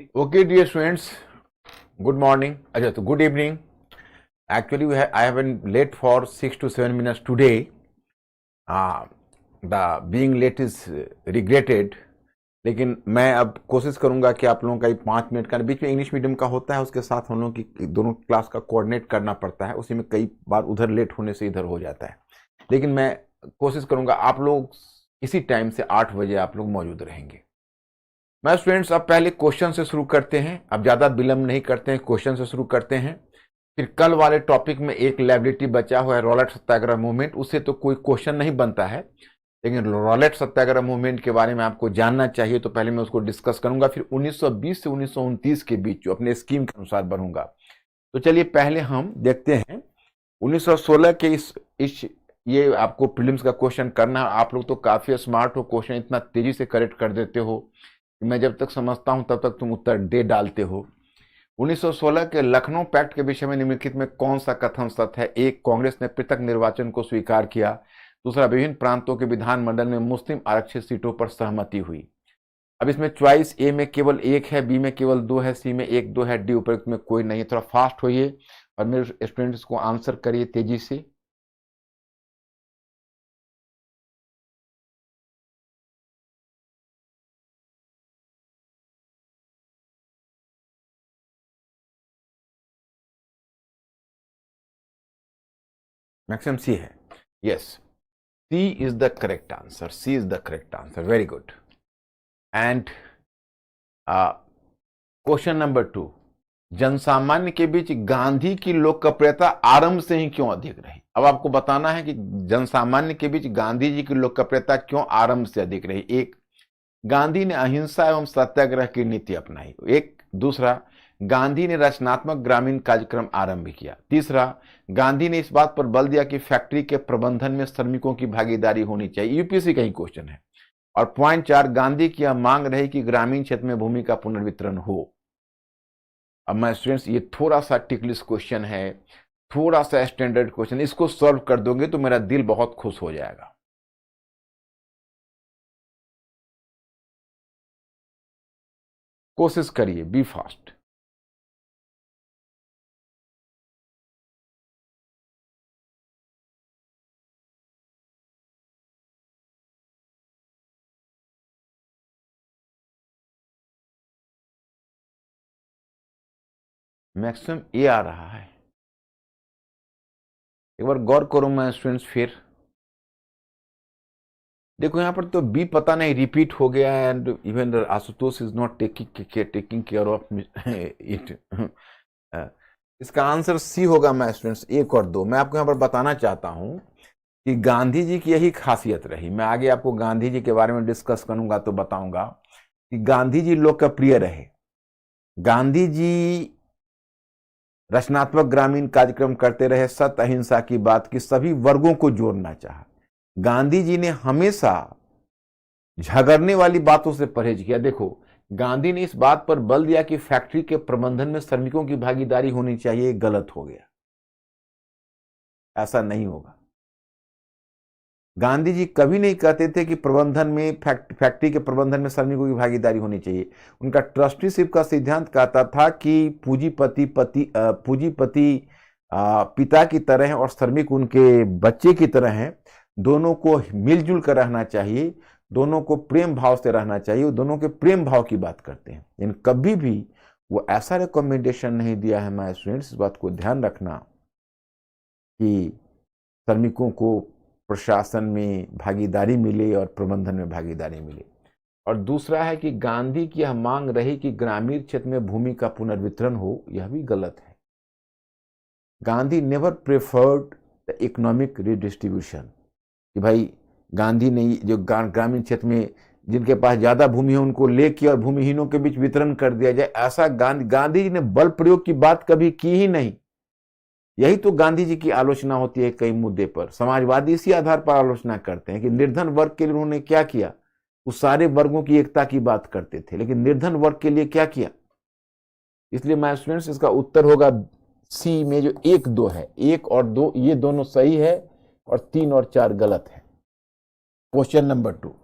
Okay, dear students, good morning. So good evening. Actually, I have been late for 6 to 7 minutes today. The being late is regretted. लेकिन मैं अब कोशिश करूंगा कि आप लोगों का ये 5 मिनट का बीच में इंग्लिश मीडियम का होता है, उसके साथ हम लोगों की दोनों क्लास का कोऑर्डिनेट करना पड़ता है, उसी में कई बार उधर लेट होने से इधर हो जाता है। लेकिन मैं कोशिश करूंगा आप लोग इसी टाइम से 8 बजे आप लोग मौजूद रहेंगे। मैं स्टूडेंट्स अब पहले क्वेश्चन से शुरू करते हैं, अब ज्यादा विलंब नहीं करते हैं, क्वेश्चन से शुरू करते हैं। फिर कल वाले टॉपिक में एक लाइबिलिटी बचा हुआ है रॉलेट सत्याग्रह मूवमेंट, उससे तो कोई क्वेश्चन नहीं बनता है, लेकिन रॉलेट सत्याग्रह मूवमेंट के बारे में आपको जानना चाहिए, तो पहले मैं उसको डिस्कस करूंगा। फिर 1920 से 1929 के बीच जो अपने स्कीम के अनुसार बनूंगा। तो चलिए पहले हम देखते हैं 1916 के इस ये आपको प्रीलिम्स का क्वेश्चन करना है। आप लोग तो काफी स्मार्ट हो, क्वेश्चन इतना तेजी से करेक्ट कर देते हो, मैं जब तक समझता हूं तब तक तुम उत्तर दे डालते हो। 1916 के लखनऊ पैक्ट के विषय में निम्नलिखित में कौन सा कथन सत्य है? एक, कांग्रेस ने पृथक निर्वाचन को स्वीकार किया। दूसरा, विभिन्न प्रांतों के विधानमंडल में मुस्लिम आरक्षित सीटों पर सहमति हुई। अब इसमें चॉइस ए में केवल एक है, बी में केवल 2 है, सी में 1 2 है, डी उपयुक्त में कोई नहीं है। थोड़ा फास्ट होइए और मेरे स्टूडेंट्स को आंसर करिए तेजी से। मैक्सिमम सी है। Yes, C is the correct answer, C is the correct answer, very good. And question number 2, जनसामान्य के बीच गांधी की लोकप्रियता आरंभ से ही क्यों अधिक रही? अब आपको बताना है कि जनसामान्य के बीच गांधी जी की लोकप्रियता क्यों आरंभ से अधिक रही। एक, गांधी ने अहिंसा एवं सत्याग्रह की नीति अपनाई। एक, दूसरा, गांधी ने रचनात्मक ग्रामीण कार्यक्रम आरंभ किया। तीसरा, गांधी ने इस बात पर बल दिया कि फैक्ट्री के प्रबंधन में श्रमिकों की भागीदारी होनी चाहिए। यूपीएससी का ही क्वेश्चन है। और पॉइंट 4, गांधी की यह मांग रही कि ग्रामीण क्षेत्र में भूमि का पुनर्वितरण हो। अब मैं स्टूडेंट्स, ये थोड़ा सा टिकलिश क्वेश्चन है, थोड़ा सा स्टैंडर्ड क्वेश्चन, इसको सॉल्व कर दोगे तो मेरा दिल बहुत खुश हो जाएगा। कोशिश करिए, बी फास्ट। मैक्सिमम ए आ रहा है, एक बार गौर करो मैं स्टूडेंट्स। फिर देखो यहाँ पर तो बी पता नहीं रिपीट हो गया है, and even Ashutosh is not taking care of it. इसका आंसर सी होगा मैं स्टूडेंट्स। 1 और 2 मैं आपको यहाँ पर बताना चाहता हूं कि गांधी जी की यही खासियत रही। मैं आगे आपको गांधी जी के बारे में डिस्कस करूंगा तो बताऊंगा कि गांधी जी लोकप्रिय रहे। गांधी जी रचनात्मक ग्रामीण कार्यक्रम करते रहे, सत्य अहिंसा की बात की, सभी वर्गों को जोड़ना चाहा। गांधी जी ने हमेशा झगड़ने वाली बातों से परहेज किया। देखो, गांधी ने इस बात पर बल दिया कि फैक्ट्री के प्रबंधन में श्रमिकों की भागीदारी होनी चाहिए, गलत हो गया, ऐसा नहीं होगा। गांधी जी कभी नहीं कहते थे कि प्रबंधन में फैक्ट्री के प्रबंधन में श्रमिकों की भागीदारी होनी चाहिए। उनका ट्रस्टीशिप का सिद्धांत कहता था कि पूंजीपति पिता की तरह हैं और श्रमिक उनके बच्चे की तरह हैं। दोनों को मिलजुल कर रहना चाहिए, दोनों को प्रेम भाव से रहना चाहिए, वो दोनों के प्रेम भाव की बात करते हैं। लेकिन कभी भी वो ऐसा रिकमेंडेशन नहीं दिया है। मैं स्टूडेंट्स, इस बात को ध्यान रखना कि श्रमिकों को प्रशासन में भागीदारी मिले और प्रबंधन में भागीदारी मिले। और दूसरा है कि गांधी की यह मांग रही कि ग्रामीण क्षेत्र में भूमि का पुनर्वितरण हो, यह भी गलत है। Gandhi never preferred the economic redistribution, कि भाई गांधी ने जो ग्रामीण क्षेत्र में जिनके पास ज्यादा भूमि है उनको लेके और भूमिहीनों के बीच वितरण कर दिया जाए, ऐसा गांधी जी ने बल प्रयोग की बात कभी की ही नहीं। यही तो गांधी जी की आलोचना होती है कई मुद्दे पर। समाजवादी इसी आधार पर आलोचना करते हैं कि निर्धन वर्ग के लिए उन्होंने क्या किया। वो सारे वर्गों की एकता की बात करते थे, लेकिन निर्धन वर्ग के लिए क्या किया। इसलिए मैं स्टूडेंट्स, इसका उत्तर होगा सी में जो 1 2 है। 1 और 2 ये दोनों सही है और 3 और 4 गलत है। क्वेश्चन नंबर 2,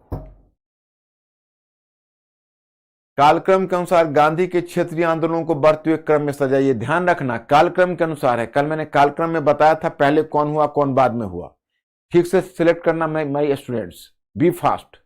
कालक्रम के अनुसार गांधी के क्षेत्रीय आंदोलनों को बढ़ते हुए क्रम में सजाइए। ध्यान रखना कालक्रम के अनुसार है। कल मैंने कालक्रम में बताया था पहले कौन हुआ कौन बाद में हुआ। ठीक से सिलेक्ट करना my students, be fast.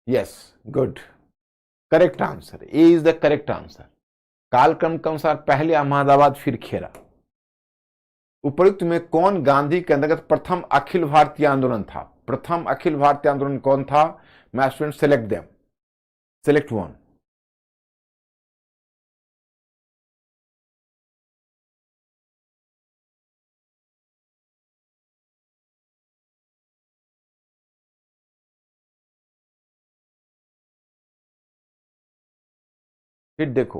Yes, good, correct answer, A is the correct answer. कालक्रम के अनुसार पहले अहमदाबाद फिर खेरा। उपयुक्त में कौन गांधी के अंतर्गत प्रथम अखिल भारतीय आंदोलन था? प्रथम अखिल भारतीय आंदोलन कौन था? मैं student select them, select one. फिर देखो,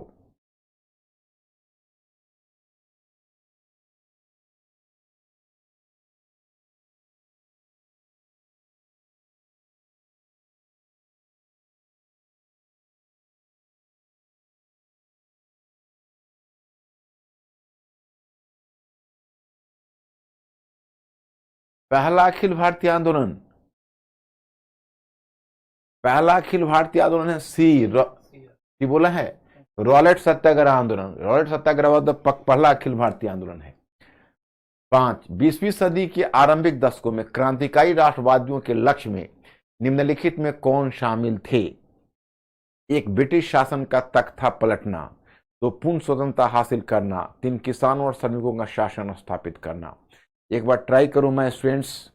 पहला अखिल भारतीय आंदोलन, पहला अखिल भारतीय आंदोलन है सी बोला है, रॉलेट सत्याग्रह आंदोलन। रॉलेट सत्याग्रह पहला अखिल भारतीय आंदोलन है। 5, 20वीं सदी के आरंभिक दशकों में क्रांतिकारी राष्ट्रवादियों के लक्ष्य में निम्नलिखित में कौन शामिल थे? 1, ब्रिटिश शासन का तख्ता पलटना। 2, पूर्ण स्वतंत्रता हासिल करना। 3, किसानों और श्रमिकों का शासन स्थापित करना। एक बार ट्राई करूं मैं स्टूडेंट्स।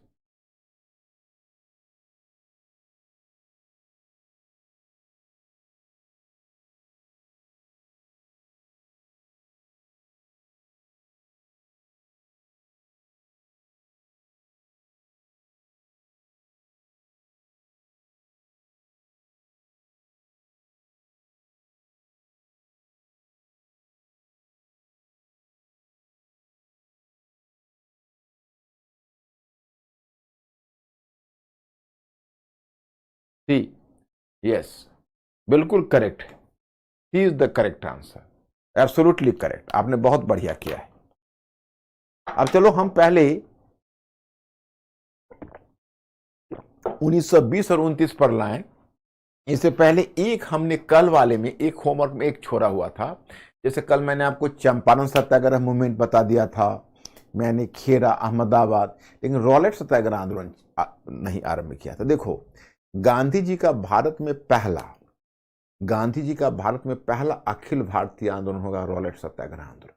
सी, यस, बिल्कुल करेक्ट है। C is the correct answer, absolutely correct. आपने बहुत बढ़िया किया है। अब चलो हम पहले 1920 और 29 पर लाएं। इससे पहले एक हमने कल वाले में एक होमवर्क में एक छोड़ा हुआ था। जैसे कल मैंने आपको चंपारण सत्याग्रह मूवमेंट बता दिया था, मैंने खेरा, अहमदाबाद, लेकिन रॉलेट सत्याग्रह आंदोलन नहीं आरंभ किया था। देखो, गांधी जी का भारत में पहला अखिल भारतीय आंदोलन होगा रॉलेट सत्याग्रह आंदोलन।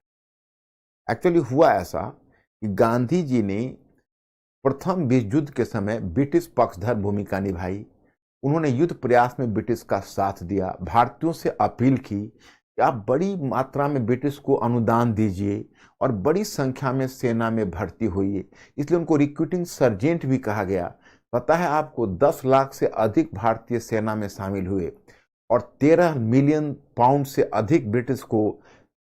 एक्चुअली हुआ ऐसा कि गांधी जी ने प्रथम विश्व युद्ध के समय ब्रिटिश पक्षधर भूमिका निभाई। उन्होंने युद्ध प्रयास में ब्रिटिश का साथ दिया, भारतीयों से अपील की कि आप बड़ी मात्रा में ब्रिटिश को अनुदान दीजिए और बड़ी संख्या में सेना में भर्ती होइए। इसलिए उनको रिक्रूटिंग सर्जेंट भी कहा गया। पता है आपको, 10 लाख से अधिक भारतीय सेना में शामिल हुए और 13 मिलियन पाउंड से अधिक ब्रिटिश को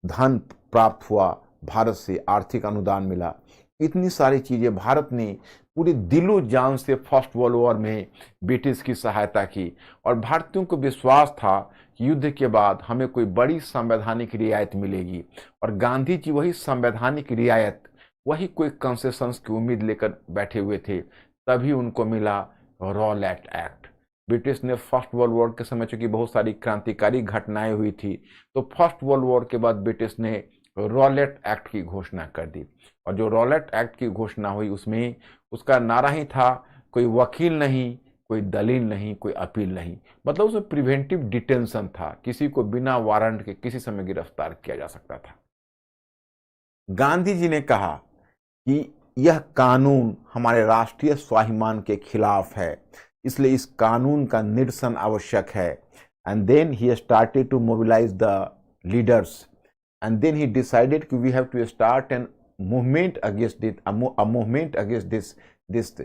धन प्राप्त हुआ, भारत से आर्थिक अनुदान मिला। इतनी सारी चीजें, भारत ने पूरी दिलो जान से फर्स्ट वर्ल्ड वॉर में ब्रिटिश की सहायता की और भारतीयों को विश्वास था कि युद्ध के बाद हमें कोई बड़ी संवैधानिक रियायत मिलेगी। और गांधी जी वही संवैधानिक रियायत, वही कोई कंसेशंस की उम्मीद लेकर बैठे हुए थे। तभी उनको मिला रॉलेट एक्ट। ब्रिटिश ने फर्स्ट वर्ल्ड वॉर के समय चूंकि बहुत सारी क्रांतिकारी घटनाएं हुई थी, तो फर्स्ट वर्ल्ड वॉर के बाद ब्रिटिश ने रॉलेट एक्ट की घोषणा कर दी। और जो रॉलेट एक्ट की घोषणा हुई उसमें उसका नारा ही था, कोई वकील नहीं, कोई दलील नहीं, कोई अपील नहीं। मतलब उसमें प्रिवेंटिव डिटेंशन था, किसी को बिना वारंट के किसी समय गिरफ्तार किया जा सकता था। गांधी जी ने कहा कि यह कानून हमारे राष्ट्रीय स्वाभिमान के खिलाफ है, इसलिए इस कानून का निरसन आवश्यक है। And then he started to mobilise the leaders and then he decided कि we have to start an movement against it, a movement against this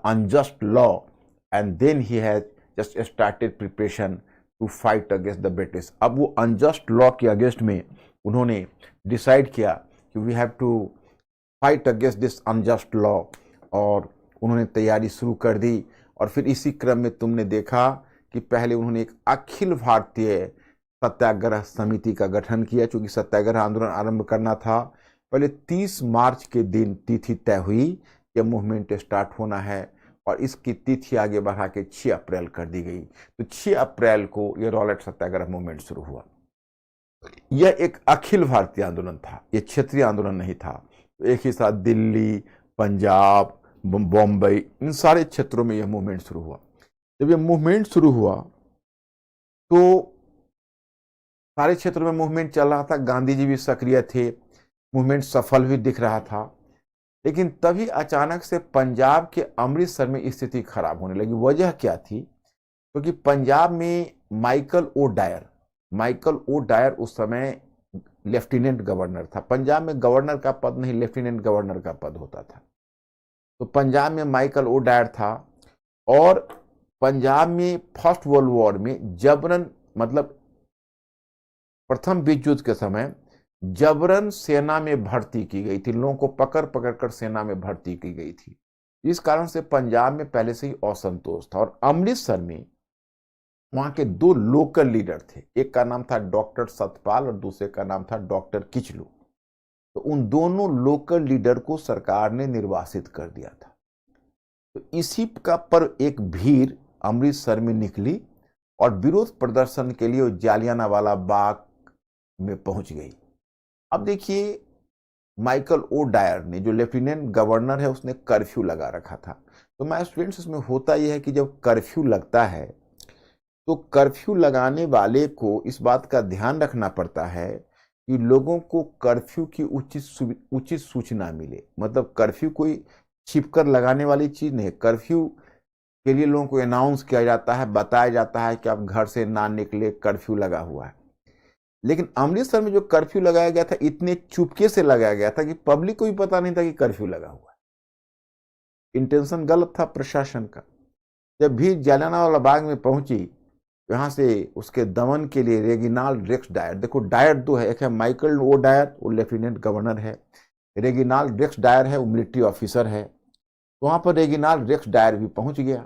unjust law, and then he has just started preparation to fight against the British। अब वो unjust law के against में उन्होंने decide किया कि we have to fight against this unjust law, और उन्होंने तैयारी शुरू कर दी। और फिर इसी क्रम में तुमने देखा कि पहले उन्होंने एक अखिल भारतीय सत्याग्रह समिति का गठन किया। चूंकि सत्याग्रह आंदोलन आरंभ करना था, पहले 30 मार्च के दिन तिथि तय हुई, यह मूवमेंट स्टार्ट होना है, और इसकी तिथि आगे बढ़ा के 6 अप्रैल कर दी गई। तो 6 अप्रैल को यह रॉलेट सत्याग्रह मूवमेंट शुरू हुआ। यह एक अखिल भारतीय आंदोलन था, यह क्षेत्रीय आंदोलन नहीं था। तो एक ही साथ दिल्ली, पंजाब, बॉम्बे, इन सारे क्षेत्रों में यह मूवमेंट शुरू हुआ। जब यह मूवमेंट शुरू हुआ तो सारे क्षेत्रों में मूवमेंट चल रहा था, गांधी जी भी सक्रिय थे, मूवमेंट सफल भी दिख रहा था। लेकिन तभी अचानक से पंजाब के अमृतसर में स्थिति खराब होने लगी। वजह क्या थी? क्योंकि पंजाब में माइकल ओ डायर उस समय लेफ्टिनेंट गवर्नर था। पंजाब में गवर्नर का पद नहीं, लेफ्टिनेंट गवर्नर का पद होता था। तो पंजाब में माइकल ओ डायर था, और पंजाब में फर्स्ट वर्ल्ड वॉर में जबरन, मतलब प्रथम विश्व युद्ध के समय जबरन सेना में भर्ती की गई थी, लोगों को पकड़ पकड़ कर सेना में भर्ती की गई थी। इस कारण से पंजाब में पहले से ही असंतोष था। और अमृतसर में वहां के 2 लोकल लीडर थे, एक का नाम था डॉक्टर सतपाल और दूसरे का नाम था डॉक्टर किचलू। तो उन दोनों लोकल लीडर को सरकार ने निर्वासित कर दिया था। तो इसी का पर एक भीड़ अमृतसर में निकली और विरोध प्रदर्शन के लिए जालियानवाला बाग में पहुंच गई। अब देखिए, माइकल ओ डायर ने, जो लेफ्टिनेंट गवर्नर है, उसने कर्फ्यू लगा रखा था। तो माय स्टूडेंट्स, इसमें होता यह है कि जब कर्फ्यू लगता है तो कर्फ्यू लगाने वाले को इस बात का ध्यान रखना पड़ता है कि लोगों को कर्फ्यू की उचित सूचना मिले। मतलब कर्फ्यू कोई छिपकर लगाने वाली चीज नहीं है। कर्फ्यू के लिए लोगों को अनाउंस किया जाता है, बताया जाता है कि आप घर से ना निकले, कर्फ्यू लगा हुआ है। लेकिन अमृतसर में जो कर्फ्यू लगाया गया था, इतने चुपके से लगाया गया था कि पब्लिक को भी पता नहीं था कि कर्फ्यू लगा हुआ है। इंटेंशन गलत था प्रशासन का। जब भी जालियानवाला बाग में पहुंची, यहां से उसके दमन के लिए रेगिनाल्ड रेक्स डायर, देखो डायर 2 है, एक है माइकल ओ डायर, वो लेफ्टिनेंट गवर्नर है, रेगिनाल्ड रेक्स डायर है, वो मिलिट्री ऑफिसर है। तो वहां पर रेगिनाल्ड रेक्स डायर भी पहुंच गया,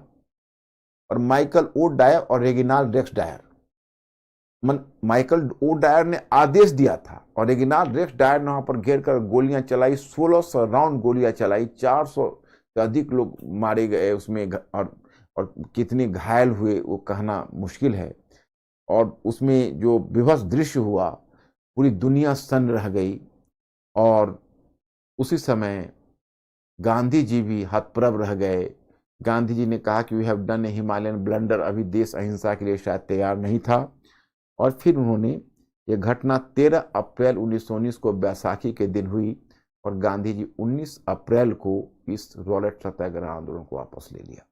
और माइकल ओ डायर और Reginald Rex Dyer, Michael O'Dwyer ने आदेश दिया था, और रेगिनाल्ड रेक्स डायर ने वहां पर घेर कर गोलियां चलाई, 1600 राउंड गोलियां चलाई, 400 से अधिक लोग मारे गए उसमें, और कितने घायल हुए वो कहना मुश्किल है। और उसमें जो विभत्स दृश्य हुआ, पूरी दुनिया सन्न रह गई। और उसी समय गांधी जी भी हतप्रभ रह गए। गांधी जी ने कहा कि we have done a Himalayan blunder, अभी देश अहिंसा के लिए शायद तैयार नहीं था। और फिर उन्होंने, ये घटना 13 अप्रैल 1919 को बैसाखी के दिन हुई, और गांधी जी 19 अप्रैल को इस रॉलेट सत्याग्रह आंदोलन को वापस ले लिया।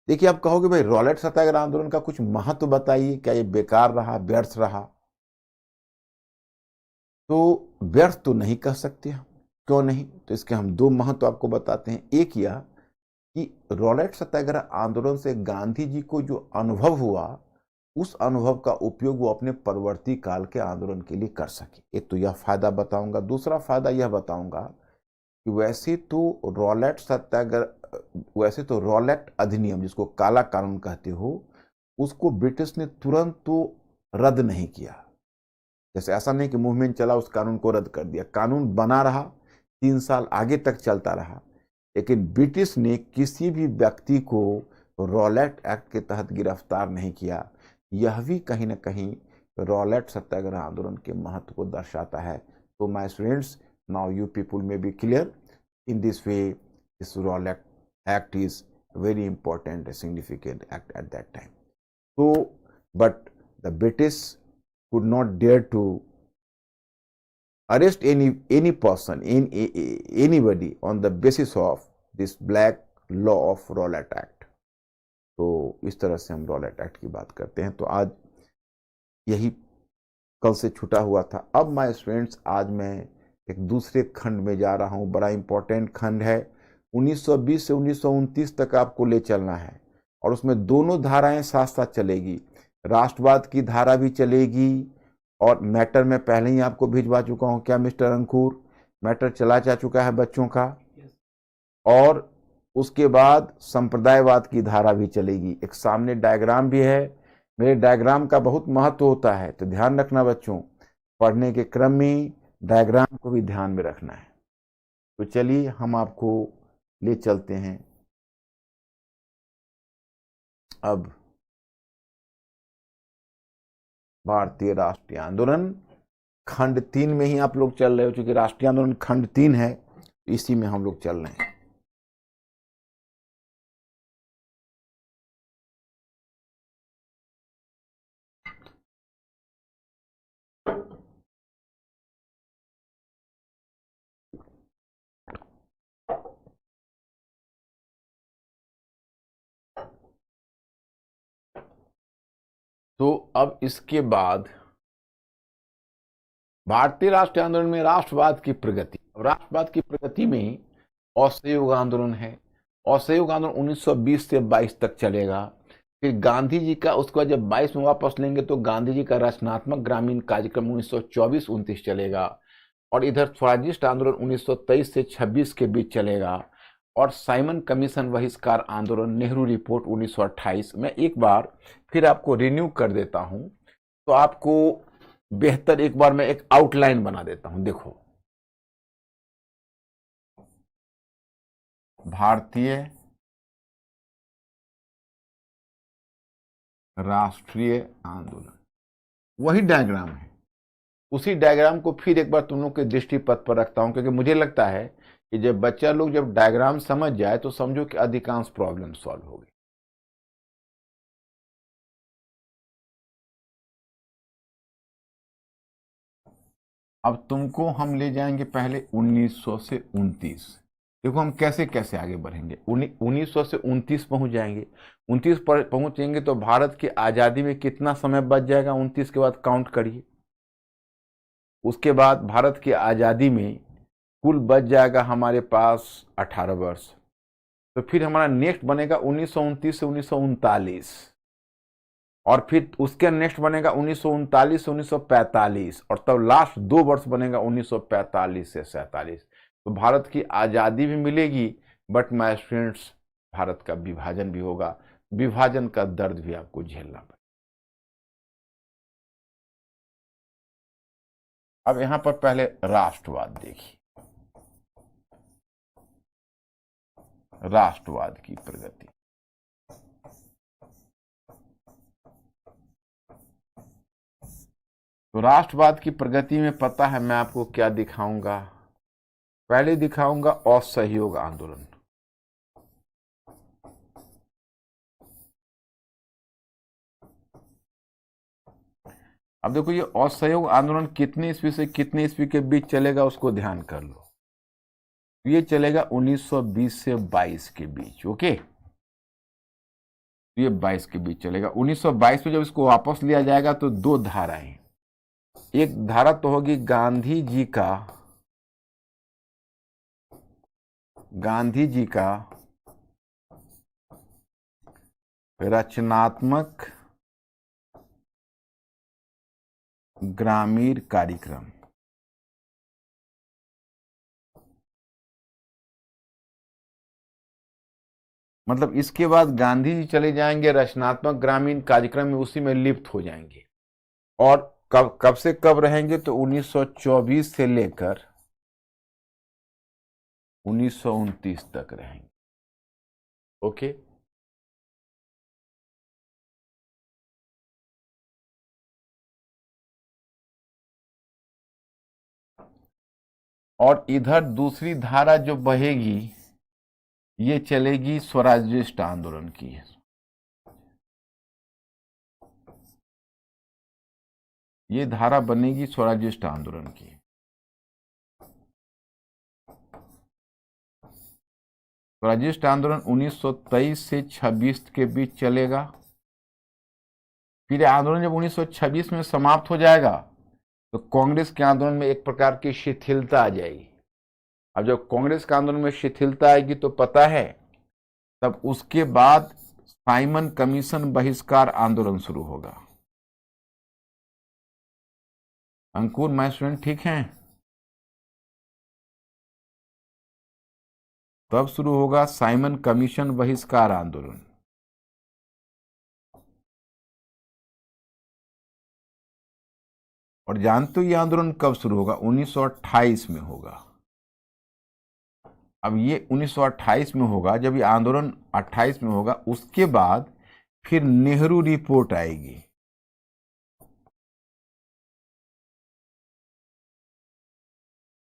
देखिए, आप कहोगे भाई रॉलेट सत्याग्रह आंदोलन का कुछ महत्व बताइए, क्या ये बेकार रहा, व्यर्थ रहा? तो व्यर्थ तो नहीं कह सकते हम। क्यों नहीं? तो इसके हम 2 महत्व आपको बताते हैं। एक यह कि रॉलेट सत्याग्रह आंदोलन से गांधी जी को जो अनुभव हुआ, उस अनुभव का उपयोग वो अपने परवर्ती काल के आंदोलन के लिए कर सके। एक तो यह फायदा बताऊंगा। दूसरा फायदा यह बताऊंगा कि वैसे तो रॉलेट अधिनियम, जिसको काला कानून कहते हो, उसको ब्रिटिश ने तुरंत तो रद्द नहीं किया। जैसे ऐसा नहीं कि मूवमेंट चला उस कानून को रद्द कर दिया। कानून बना रहा, 3 साल आगे तक चलता रहा। लेकिन ब्रिटिश ने किसी भी व्यक्ति को रॉलेट एक्ट के तहत गिरफ्तार नहीं किया। यह भी कहीं ना कहीं रॉलेट सत्याग्रह आंदोलन के महत्व को दर्शाता है। तो my students, now you people may be clear in this way, this Rowlatt act is very important, significant act at that time. So, but the British could not dare to arrest any person, anybody on the basis of this black law of Rowlatt act. तो इस तरह से हम Rowlatt act की बात करते हैं। तो आज यही कल से छूटा हुआ था। अब माय स्टूडेंट्स, आज मैं एक दूसरे खंड में जा रहा हूँ। बड़ा इंपॉर्टेंट खंड है। 1920 से 1929 तक आपको ले चलना है, और उसमें दोनों धाराएं साथ साथ चलेगी। राष्ट्रवाद की धारा भी चलेगी, और मैटर में पहले ही आपको भिजवा चुका हूं। क्या मिस्टर अंकुर? मैटर चला जा चुका है बच्चों का। और उसके बाद संप्रदायवाद की धारा भी चलेगी। एक सामने डायग्राम भी है, मेरे डायग्राम का बहुत महत्व होता है, तो ध्यान रखना बच्चों, पढ़ने के क्रम में डायग्राम को भी ध्यान में रखना है। तो चलिए हम आपको ले चलते हैं अब भारतीय राष्ट्रीय आंदोलन खंड 3 में ही आप लोग चल रहे हो, क्योंकि राष्ट्रीय आंदोलन खंड 3 है, इसी में हम लोग चल रहे हैं। तो अब इसके बाद भारतीय राष्ट्रीय आंदोलन में राष्ट्रवाद की प्रगति। राष्ट्रवाद की प्रगति में असहयोग आंदोलन है। असहयोग आंदोलन 1920 से 22 तक चलेगा। फिर गांधी जी का, उसके बाद जब 22 में वापस लेंगे तो गांधी जी का रचनात्मक ग्रामीण कार्यक्रम 1924-29 चलेगा। और इधर स्वराज्यिस्ट आंदोलन 1923 से 26 के बीच चलेगा। और साइमन कमीशन बहिष्कार आंदोलन, नेहरू रिपोर्ट 1928। मैं एक बार फिर आपको रिन्यू कर देता हूं, तो आपको बेहतर एक बार मैं एक आउटलाइन बना देता हूं। देखो, भारतीय राष्ट्रीय आंदोलन, वही डायग्राम है। उसी डायग्राम को फिर एक बार तुम लोग के दृष्टिपथ पर रखता हूं, क्योंकि मुझे लगता है कि जब बच्चा लोग जब डायग्राम समझ जाए तो समझो कि अधिकांश प्रॉब्लम सॉल्व हो गई। अब तुमको हम ले जाएंगे पहले 1900 से 29। देखो हम कैसे कैसे आगे बढ़ेंगे। 1900 से 29 पहुंच जाएंगे। 29 पर पहुंचेंगे तो भारत की आजादी में कितना समय बच जाएगा, 29 के बाद काउंट करिए। उसके बाद भारत की आजादी में कुल बच जाएगा हमारे पास 18 वर्ष। तो फिर हमारा नेक्स्ट बनेगा 1929 से 1939। और फिर उसके नेक्स्ट बनेगा 1939 से 1945। और तब लास्ट 2 वर्ष बनेगा 1945 से 47। तो भारत की आजादी भी मिलेगी, बट माय स्टूडेंट्स भारत का विभाजन भी होगा। विभाजन का दर्द भी आपको झेलना पड़ेगा। अब यहां पर पहले राष्ट्रवाद देखिए, राष्ट्रवाद की प्रगति। तो राष्ट्रवाद की प्रगति में पता है मैं आपको क्या दिखाऊंगा, पहले दिखाऊंगा असहयोग आंदोलन। अब देखो ये असहयोग आंदोलन कितने ईस्वी से कितने ईस्वी के बीच चलेगा उसको ध्यान कर लो। ये चलेगा 1920 से 22 के बीच। ओके, ये 22 के बीच चलेगा। 1922 में जब इसको वापस लिया जाएगा तो 2 धाराएं। एक धारा तो होगी गांधी जी का रचनात्मक ग्रामीण कार्यक्रम। मतलब इसके बाद गांधी जी चले जाएंगे रचनात्मक ग्रामीण कार्यक्रम में, उसी में लिप्त हो जाएंगे। और कब कब से कब रहेंगे, तो 1924 से लेकर 1929 तक रहेंगे। ओके, और इधर दूसरी धारा जो बहेगी ये चलेगी स्वराज्यिस्ट आंदोलन की। ये धारा बनेगी स्वराज्यिस्ट आंदोलन की। स्वराज्यिस्ट आंदोलन 1923 से 26 के बीच चलेगा। फिर आंदोलन जब 1926 में समाप्त हो जाएगा तो कांग्रेस के आंदोलन में एक प्रकार की शिथिलता आ जाएगी। अब जब कांग्रेस के आंदोलन में शिथिलता आएगी तो पता है तब उसके बाद साइमन कमीशन बहिष्कार आंदोलन शुरू होगा। अंकुर, माय स्टूडेंट ठीक हैं? तब शुरू होगा साइमन कमीशन बहिष्कार आंदोलन। और जानते हो ये आंदोलन कब शुरू होगा? 1928 में होगा। अब ये 1928 में होगा। जब ये आंदोलन 28 में होगा, उसके बाद फिर नेहरू रिपोर्ट आएगी।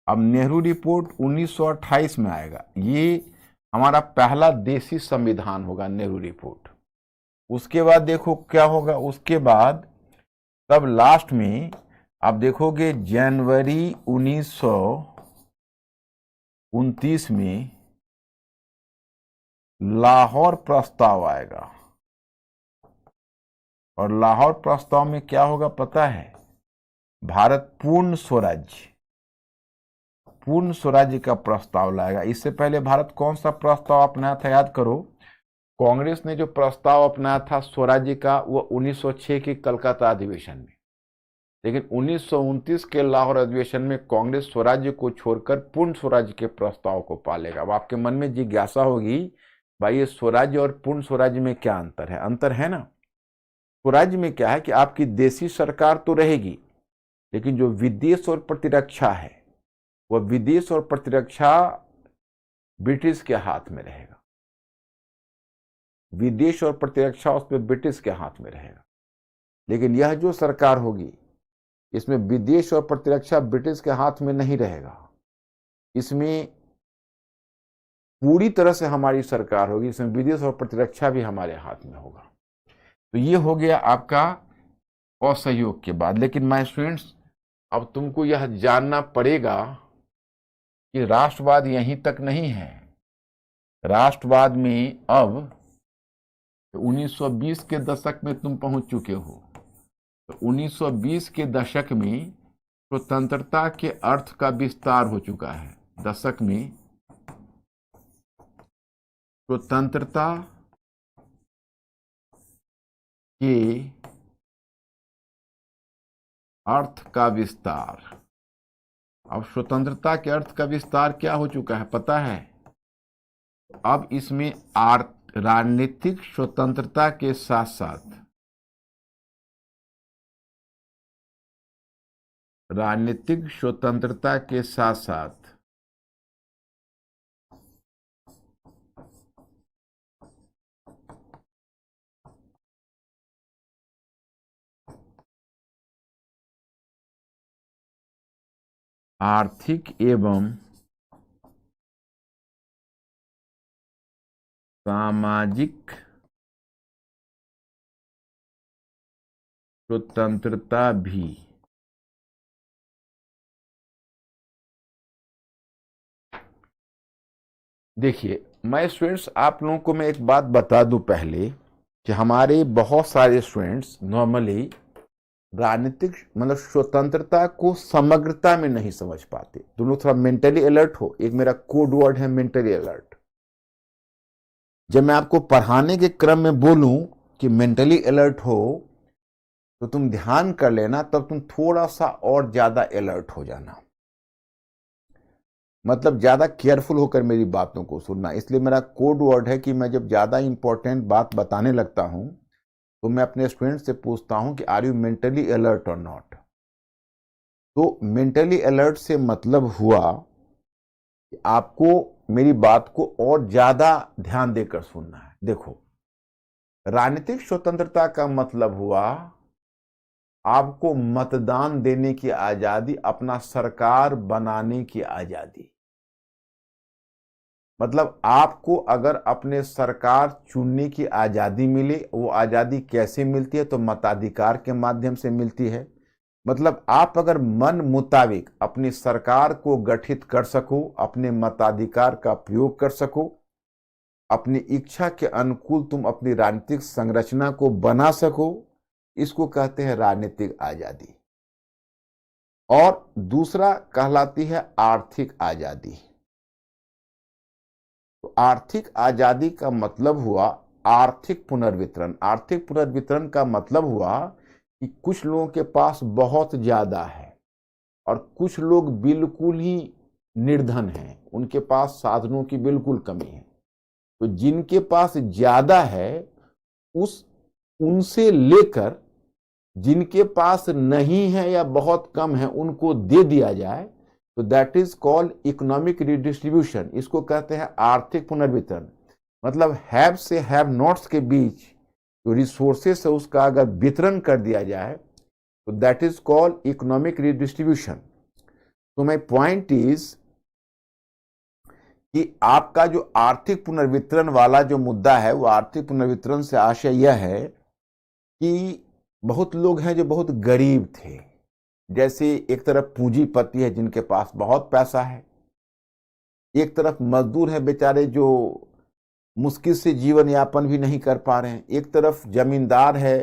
अब नेहरू रिपोर्ट 1928 में आएगा। ये हमारा पहला देशी संविधान होगा, नेहरू रिपोर्ट। उसके बाद देखो क्या होगा। उसके बाद तब लास्ट में आप देखोगे जनवरी 1929 में लाहौर प्रस्ताव आएगा। और लाहौर प्रस्ताव में क्या होगा पता है? भारत पूर्ण स्वराज्य का प्रस्ताव लाएगा। इससे पहले भारत कौन सा प्रस्ताव अपनाया था याद करो? कांग्रेस ने जो प्रस्ताव अपनाया था स्वराज्य का, वो 1906 के कलकत्ता अधिवेशन में। लेकिन 1929 के लाहौर अधिवेशन में कांग्रेस स्वराज्य को छोड़कर पूर्ण स्वराज्य के प्रस्ताव को पालेगा। अब आपके मन में जिज्ञासा होगी, भाई ये स्वराज्य और पूर्ण स्वराज्य में क्या अंतर है? अंतर है ना। स्वराज्य में क्या है कि आपकी देशी सरकार तो रहेगी, लेकिन जो विदेश और प्रतिरक्षा है, वह विदेश और प्रतिरक्षा ब्रिटिश के हाथ में रहेगा। विदेश और प्रतिरक्षा उस पर ब्रिटिश के हाथ में रहेगा। लेकिन यह जो सरकार होगी, इसमें विदेश और प्रतिरक्षा ब्रिटिश के हाथ में नहीं रहेगा। इसमें पूरी तरह से हमारी सरकार होगी, इसमें विदेश और प्रतिरक्षा भी हमारे हाथ में होगा। तो ये हो गया आपका असहयोग के बाद। लेकिन माय स्टूडेंट्स, अब तुमको यह जानना पड़ेगा कि राष्ट्रवाद यहीं तक नहीं है। राष्ट्रवाद में अब 1920 के दशक में तुम पहुंच चुके हो। तो 1920 के दशक में स्वतंत्रता के अर्थ का विस्तार हो चुका है। दशक में स्वतंत्रता के अर्थ का विस्तार। अब स्वतंत्रता के अर्थ का विस्तार क्या हो चुका है पता है? अब इसमें राजनीतिक स्वतंत्रता के साथ साथ आर्थिक एवं सामाजिक स्वतंत्रता भी देखिए। मैं स्टूडेंट्स, आप लोगों को मैं एक बात बता दूं पहले कि हमारे बहुत सारे स्टूडेंट्स नॉर्मली राजनीतिक मतलब स्वतंत्रता को समग्रता में नहीं समझ पाते। तुम लोग थोड़ा मेंटली अलर्ट हो। एक मेरा कोड वर्ड है मेंटली अलर्ट। जब मैं आपको पढ़ाने के क्रम में बोलूं कि मेंटली अलर्ट हो, तो तुम ध्यान कर लेना, तब तुम थोड़ा सा और ज्यादा अलर्ट हो जाना। मतलब ज्यादा केयरफुल होकर मेरी बातों को सुनना। इसलिए मेरा कोड वर्ड है कि मैं जब ज्यादा इंपॉर्टेंट बात बताने लगता हूं, तो मैं अपने स्टूडेंट से पूछता हूं कि आर यू मेंटली अलर्ट और नॉट। तो मेंटली अलर्ट से मतलब हुआ कि आपको मेरी बात को और ज्यादा ध्यान देकर सुनना है। देखो, राजनीतिक स्वतंत्रता का मतलब हुआ आपको मतदान देने की आजादी, अपना सरकार बनाने की आजादी। मतलब आपको अगर अपने सरकार चुनने की आजादी मिले, वो आजादी कैसे मिलती है? तो मताधिकार के माध्यम से मिलती है। मतलब आप अगर मन मुताबिक अपनी सरकार को गठित कर सको, अपने मताधिकार का प्रयोग कर सको, अपनी इच्छा के अनुकूल तुम अपनी राजनीतिक संरचना को बना सको, इसको कहते हैं राजनीतिक आजादी। और दूसरा कहलाती है आर्थिक आजादी। तो आर्थिक आजादी का मतलब हुआ आर्थिक पुनर्वितरण। आर्थिक पुनर्वितरण का मतलब हुआ कि कुछ लोगों के पास बहुत ज्यादा है और कुछ लोग बिल्कुल ही निर्धन हैं, उनके पास साधनों की बिल्कुल कमी है। तो जिनके पास ज्यादा है उस उनसे लेकर जिनके पास नहीं है या बहुत कम है उनको दे दिया जाए, तो that is called economic redistribution. इसको कहते हैं आर्थिक पुनर्वितरण। मतलब हैव से हैव नॉट्स के बीच जो रिसोर्सेस है उसका अगर वितरण कर दिया जाए तो that is called economic redistribution. तो माय पॉइंट इज कि आपका जो आर्थिक पुनर्वितरण वाला जो मुद्दा है, वो आर्थिक पुनर्वितरण से आशय यह है कि बहुत लोग हैं जो बहुत गरीब थे। जैसे एक तरफ पूंजीपति है जिनके पास बहुत पैसा है, एक तरफ मजदूर है बेचारे जो मुश्किल से जीवन यापन भी नहीं कर पा रहे हैं, एक तरफ जमींदार है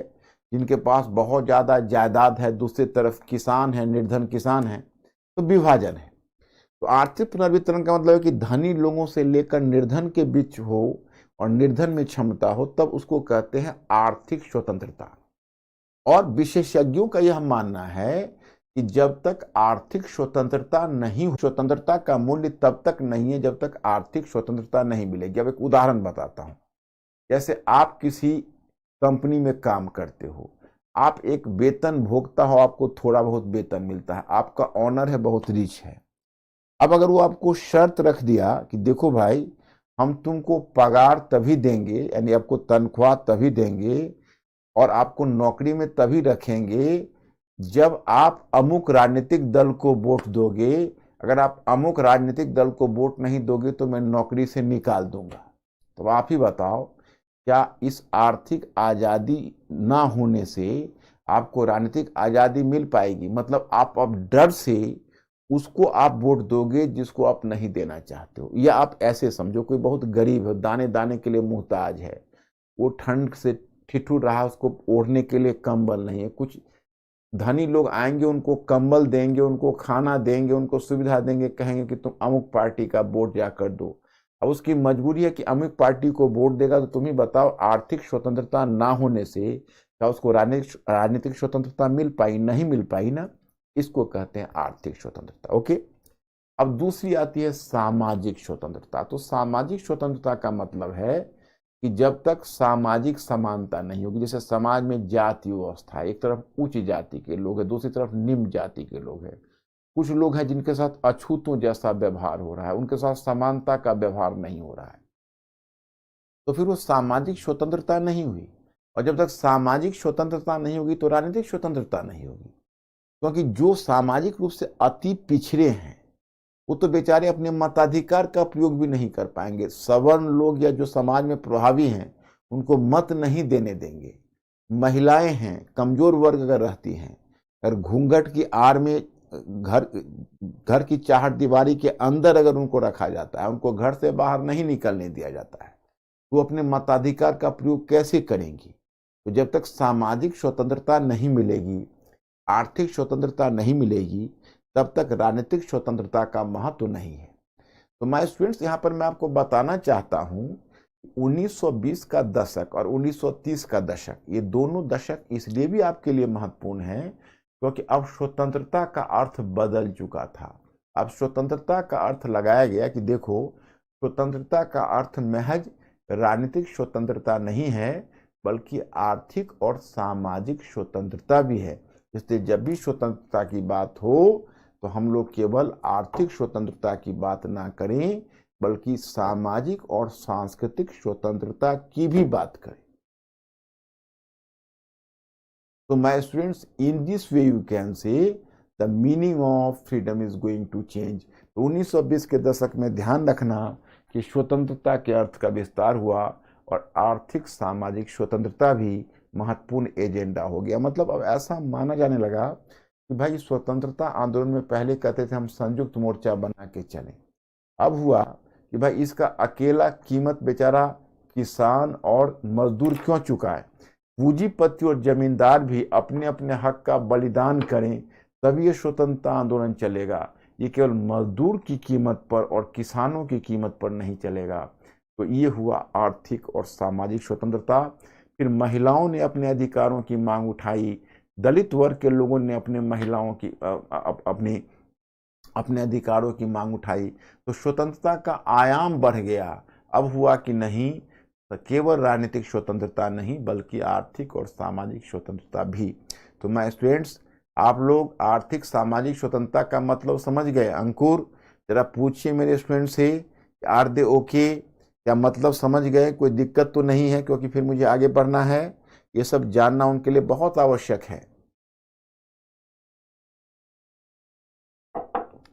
जिनके पास बहुत ज्यादा जायदाद है, दूसरी तरफ किसान है, निर्धन किसान है। तो विभाजन है। तो आर्थिक पुनर्वितरण का मतलब है कि धनी लोगों से लेकर निर्धन के बीच हो और निर्धन में क्षमता हो, तब उसको कहते हैं आर्थिक स्वतंत्रता। और विशेषज्ञों का यह मानना है कि जब तक आर्थिक स्वतंत्रता नहीं, स्वतंत्रता का मूल्य तब तक नहीं है जब तक आर्थिक स्वतंत्रता नहीं मिलेगी। अब एक उदाहरण बताता हूं। जैसे आप किसी कंपनी में काम करते हो, आप एक वेतन भोगता हो, आपको थोड़ा बहुत वेतन मिलता है, आपका ऑनर है, बहुत रिच है। अब अगर वो आपको शर्त रख दिया कि देखो भाई, हम तुमको पगार तभी देंगे, यानी आपको तनख्वाह तभी देंगे और आपको नौकरी में तभी रखेंगे जब आप अमुक राजनीतिक दल को वोट दोगे। अगर आप अमुक राजनीतिक दल को वोट नहीं दोगे तो मैं नौकरी से निकाल दूंगा। तो आप ही बताओ, क्या इस आर्थिक आजादी ना होने से आपको राजनीतिक आजादी मिल पाएगी? मतलब आप अब डर से उसको आप वोट दोगे जिसको आप नहीं देना चाहते हो। या आप ऐसे समझो, कोई बहुत गरीब है, दाने दाने के लिए मुहताज है, वो ठंड से ठिठुर रहा, उसको ओढ़ने के लिए कंबल नहीं है। कुछ धनी लोग आएंगे, उनको कंबल देंगे, उनको खाना देंगे, उनको सुविधा देंगे, कहेंगे कि तुम अमुक पार्टी का वोट जाकर दो। अब उसकी मजबूरी है कि अमुक पार्टी को वोट देगा। तो तुम ही बताओ, आर्थिक स्वतंत्रता ना होने से क्या उसको राजनीतिक स्वतंत्रता मिल पाई? नहीं मिल पाई ना। इसको कहते हैं आर्थिक स्वतंत्रता। ओके, अब दूसरी आती है सामाजिक स्वतंत्रता। तो सामाजिक स्वतंत्रता का मतलब है कि जब तक सामाजिक समानता नहीं होगी, जैसे समाज में जाति व्यवस्था है, एक तरफ उच्च जाति के लोग हैं, दूसरी तरफ निम्न जाति के लोग हैं। कुछ लोग हैं जिनके साथ अछूतों जैसा व्यवहार हो रहा है, उनके साथ समानता का व्यवहार नहीं हो रहा है, तो फिर वो सामाजिक स्वतंत्रता नहीं हुई। और जब तक सामाजिक स्वतंत्रता नहीं होगी तो राजनीतिक स्वतंत्रता नहीं होगी। क्योंकि जो सामाजिक रूप से अति पिछड़े हैं वो तो बेचारे अपने मताधिकार का प्रयोग भी नहीं कर पाएंगे। सवर्ण लोग या जो समाज में प्रभावी हैं उनको मत नहीं देने देंगे। महिलाएं हैं, कमजोर वर्ग अगर रहती हैं, अगर घूंघट की आड़ में घर घर की चाहत दीवारी के अंदर अगर उनको रखा जाता है, उनको घर से बाहर नहीं निकलने दिया जाता है, वो अपने मताधिकार का प्रयोग कैसे करेंगी? तो जब तक सामाजिक स्वतंत्रता नहीं मिलेगी, आर्थिक स्वतंत्रता नहीं मिलेगी, तब तक राजनीतिक स्वतंत्रता का महत्व नहीं है। तो माय स्टूडेंट्स, यहाँ पर मैं आपको बताना चाहता हूँ 1920 का दशक और 1930 का दशक, ये दोनों दशक इसलिए भी आपके लिए महत्वपूर्ण है क्योंकि अब स्वतंत्रता का अर्थ बदल चुका था। अब स्वतंत्रता का अर्थ लगाया गया कि देखो, स्वतंत्रता का अर्थ महज राजनीतिक स्वतंत्रता नहीं है, बल्कि आर्थिक और सामाजिक स्वतंत्रता भी है। इसलिए जब भी स्वतंत्रता की बात हो तो हम लोग केवल आर्थिक स्वतंत्रता की बात ना करें, बल्कि सामाजिक और सांस्कृतिक स्वतंत्रता की भी बात करें। तो my students, in this way you can say the meaning of freedom is going to change. तो 1920 के दशक में ध्यान रखना कि स्वतंत्रता के अर्थ का विस्तार हुआ और आर्थिक सामाजिक स्वतंत्रता भी महत्वपूर्ण एजेंडा हो गया। मतलब अब ऐसा माना जाने लगा कि भाई स्वतंत्रता आंदोलन में पहले कहते थे हम संयुक्त मोर्चा बना के चले, अब हुआ कि भाई इसका अकेला कीमत बेचारा किसान और मजदूर क्यों चुकाए? पूंजीपति और जमींदार भी अपने अपने हक का बलिदान करें, तभी ये स्वतंत्रता आंदोलन चलेगा। ये केवल मजदूर की कीमत पर और किसानों की कीमत पर नहीं चलेगा। तो ये हुआ आर्थिक और सामाजिक स्वतंत्रता। फिर महिलाओं ने अपने अधिकारों की मांग उठाई, दलित वर्ग के लोगों ने अपने महिलाओं की अपनी अपने अधिकारों की मांग उठाई, तो स्वतंत्रता का आयाम बढ़ गया। अब हुआ कि नहीं, तो केवल राजनीतिक स्वतंत्रता नहीं बल्कि आर्थिक और सामाजिक स्वतंत्रता भी। तो मैं स्टूडेंट्स, आप लोग आर्थिक सामाजिक स्वतंत्रता का मतलब समझ गए? अंकुर, जरा पूछिए मेरे स्टूडेंट से, आर दे ओके? क्या मतलब समझ गए? कोई दिक्कत तो नहीं है? क्योंकि फिर मुझे आगे बढ़ना है, ये सब जानना उनके लिए बहुत आवश्यक है,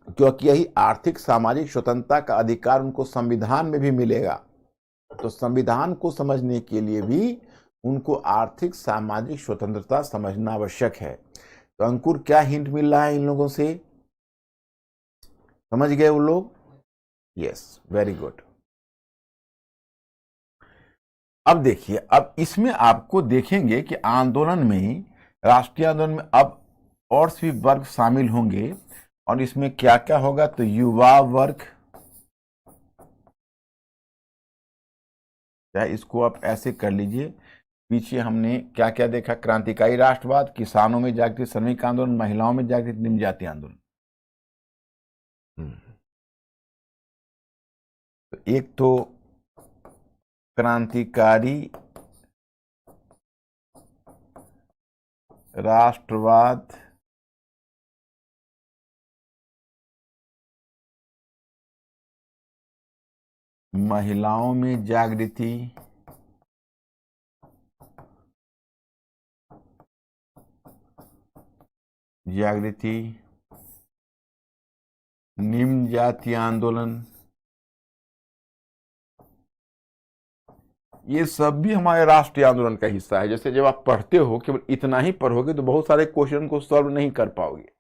क्योंकि यही आर्थिक सामाजिक स्वतंत्रता का अधिकार उनको संविधान में भी मिलेगा। तो संविधान को समझने के लिए भी उनको आर्थिक सामाजिक स्वतंत्रता समझना आवश्यक है। तो अंकुर, क्या हिंट मिल रहा है इन लोगों से? समझ गए वो लोग? Yes, very good. अब देखिए, अब इसमें आपको देखेंगे कि आंदोलन में, राष्ट्रीय आंदोलन में अब और भी वर्ग शामिल होंगे, और इसमें क्या क्या होगा? तो युवा वर्ग, चाहे इसको आप ऐसे कर लीजिए। पीछे हमने क्या क्या देखा? क्रांतिकारी राष्ट्रवाद, किसानों में जागृति, श्रमिक आंदोलन, महिलाओं में जागृति, निम्न जाति आंदोलन। तो एक तो क्रांतिकारी राष्ट्रवाद, महिलाओं में जागृति, निम्न जाति आंदोलन, ये सब भी हमारे राष्ट्रीय आंदोलन का हिस्सा है। जैसे जब आप पढ़ते हो, केवल इतना ही पढ़ोगे तो बहुत सारे क्वेश्चन को सॉल्व नहीं कर पाओगे।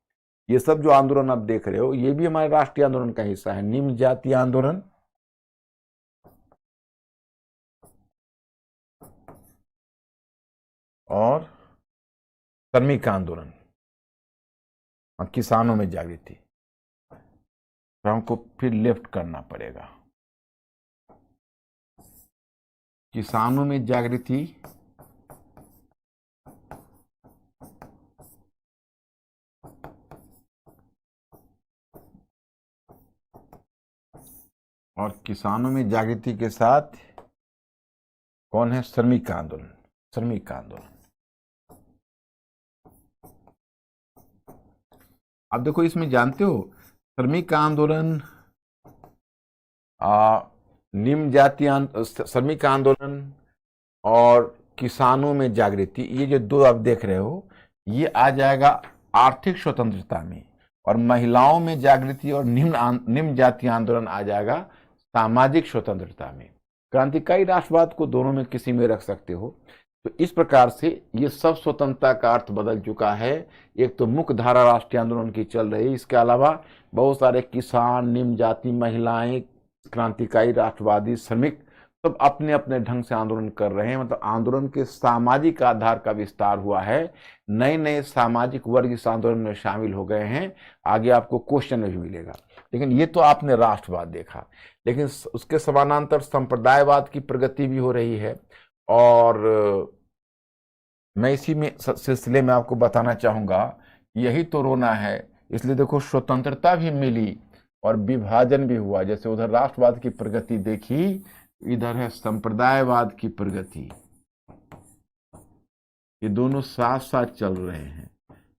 ये सब जो आंदोलन आप देख रहे हो, ये भी हमारे राष्ट्रीय आंदोलन का हिस्सा है। निम्न जाति आंदोलन और श्रमिक आंदोलन और किसानों में जागृति। तो हमको फिर लेफ्ट करना पड़ेगा। किसानों में जागृति और किसानों में जागृति के साथ कौन है? श्रमिक आंदोलन। श्रमिक आंदोलन। अब देखो, इसमें जानते हो, श्रमिक आंदोलन, निम्न जाति श्रमिक आंदोलन और किसानों में जागृति, ये जो दो आप देख रहे हो, ये आ जाएगा आर्थिक स्वतंत्रता में, और महिलाओं में जागृति और निम्न जाति आंदोलन आ जाएगा सामाजिक स्वतंत्रता में। क्रांतिकारी राष्ट्रवाद को दोनों में किसी में रख सकते हो। तो इस प्रकार से ये सब स्वतंत्रता का अर्थ बदल चुका है। एक तो मुख्य धारा राष्ट्रीय आंदोलन की चल रही है, इसके अलावा बहुत सारे किसान, निम्न जाति, महिलाएं, क्रांतिकारी राष्ट्रवादी, श्रमिक, सब अपने अपने ढंग से आंदोलन कर रहे हैं। मतलब आंदोलन के सामाजिक आधार का विस्तार हुआ है। नए नए सामाजिक वर्ग इस आंदोलन में शामिल हो गए हैं। आगे आपको क्वेश्चन में भी मिलेगा। लेकिन ये तो आपने राष्ट्रवाद देखा, लेकिन उसके समानांतर संप्रदायवाद की प्रगति भी हो रही है। और मैं इसी में सिलसिले में आपको बताना चाहूंगा, यही तो रोना है। इसलिए देखो, स्वतंत्रता भी मिली और विभाजन भी हुआ। जैसे उधर राष्ट्रवाद की प्रगति देखी, इधर है संप्रदायवाद की प्रगति। ये दोनों साथ साथ चल रहे हैं।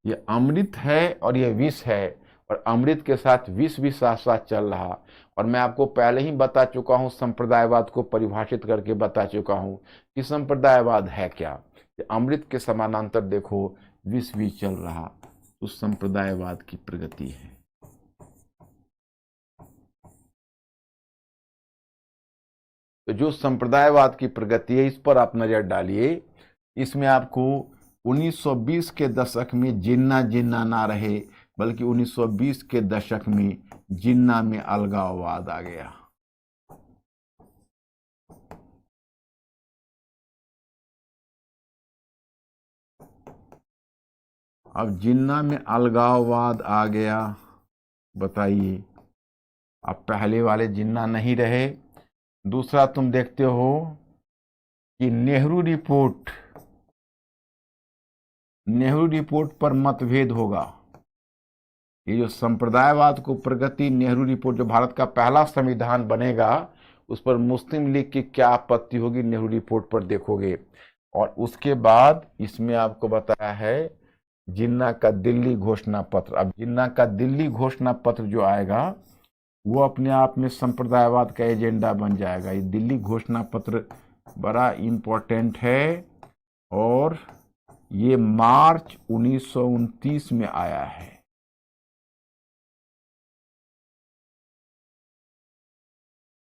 ये अमृत है और ये विष है, और अमृत के साथ विष भी साथ साथ चल रहा। और मैं आपको पहले ही बता चुका हूं, संप्रदायवाद को परिभाषित करके बता चुका हूं कि संप्रदायवाद है क्या। अमृत के समानांतर देखो विष भी चल रहा, तो संप्रदायवाद की प्रगति है। तो जो संप्रदायवाद की प्रगति है, इस पर आप नजर डालिए। इसमें आपको 1920 के दशक में जिन्ना जिन्ना ना रहे, बल्कि 1920 के दशक में जिन्ना में अलगाववाद आ गया। अब जिन्ना में अलगाववाद आ गया, बताइए, अब पहले वाले जिन्ना नहीं रहे। दूसरा, तुम देखते हो कि नेहरू रिपोर्ट पर मतभेद होगा ये जो संप्रदायवाद को प्रगति नेहरू रिपोर्ट, जो भारत का पहला संविधान बनेगा, उस पर मुस्लिम लीग की क्या आपत्ति होगी, नेहरू रिपोर्ट पर देखोगे। और उसके बाद इसमें आपको बताया है जिन्ना का दिल्ली घोषणा पत्र। अब जिन्ना का दिल्ली घोषणा पत्र जो आएगा वो अपने आप में संप्रदायवाद का एजेंडा बन जाएगा। ये दिल्ली घोषणा पत्र बड़ा इंपॉर्टेंट है और ये मार्च 1929 में आया है।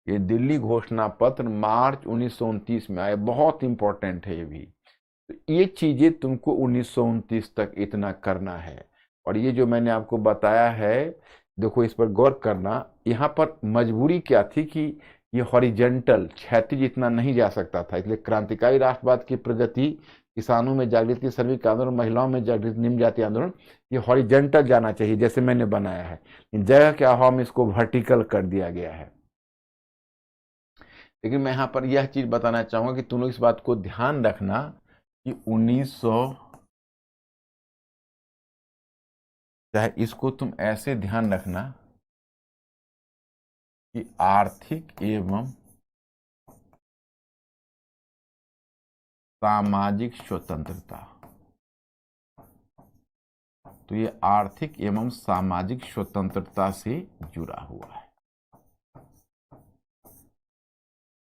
ये दिल्ली घोषणा पत्र मार्च 1929 में आया, बहुत इंपॉर्टेंट है ये भी। तो ये चीजें तुमको 1929 तक इतना करना है। और ये जो मैंने आपको बताया है, देखो इस पर गौर करना। यहाँ पर मजबूरी क्या थी कि ये हॉरिजेंटल क्षैतिज इतना नहीं जा सकता था, इसलिए क्रांतिकारी राष्ट्रवाद की प्रगति, किसानों में जागृति, श्रमिक आंदोलन, महिलाओं में जागृति, निम्न जाति आंदोलन, ये हॉरिजेंटल जाना चाहिए जैसे मैंने बनाया है। जगह के अभाव में इसको वर्टिकल कर दिया गया है। लेकिन मैं यहाँ पर यह चीज बताना चाहूंगा कि तुम लोग इस बात को ध्यान रखना कि 1900, चाहे इसको तुम ऐसे ध्यान रखना कि आर्थिक एवं सामाजिक स्वतंत्रता। तो ये आर्थिक एवं सामाजिक स्वतंत्रता से जुड़ा हुआ है,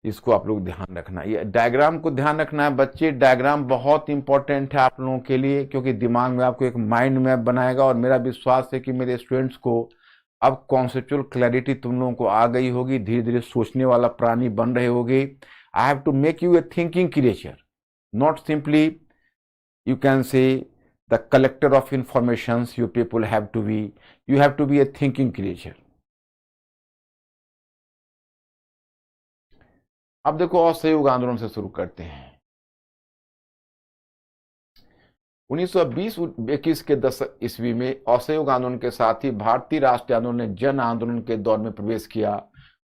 इसको आप लोग ध्यान रखना। ये डायग्राम को ध्यान रखना है बच्चे। डायग्राम बहुत इंपॉर्टेंट है आप लोगों के लिए, क्योंकि दिमाग में आपको एक माइंड मैप बनाएगा। और मेरा विश्वास है कि मेरे स्टूडेंट्स को अब कॉन्सेप्चुअल क्लैरिटी तुम लोगों को आ गई होगी, धीरे धीरे सोचने वाला प्राणी बन रहे होगे। I have to make you a thinking creature, not simply you can say the collector of informations. You people have to be, you have to be a thinking creature. अब देखो असहयोग आंदोलन से शुरू करते हैं। 1920-21 के दशक ईस्वी में असहयोग आंदोलन के साथ ही भारतीय राष्ट्रीय आंदोलन ने जन आंदोलन के दौर में प्रवेश किया।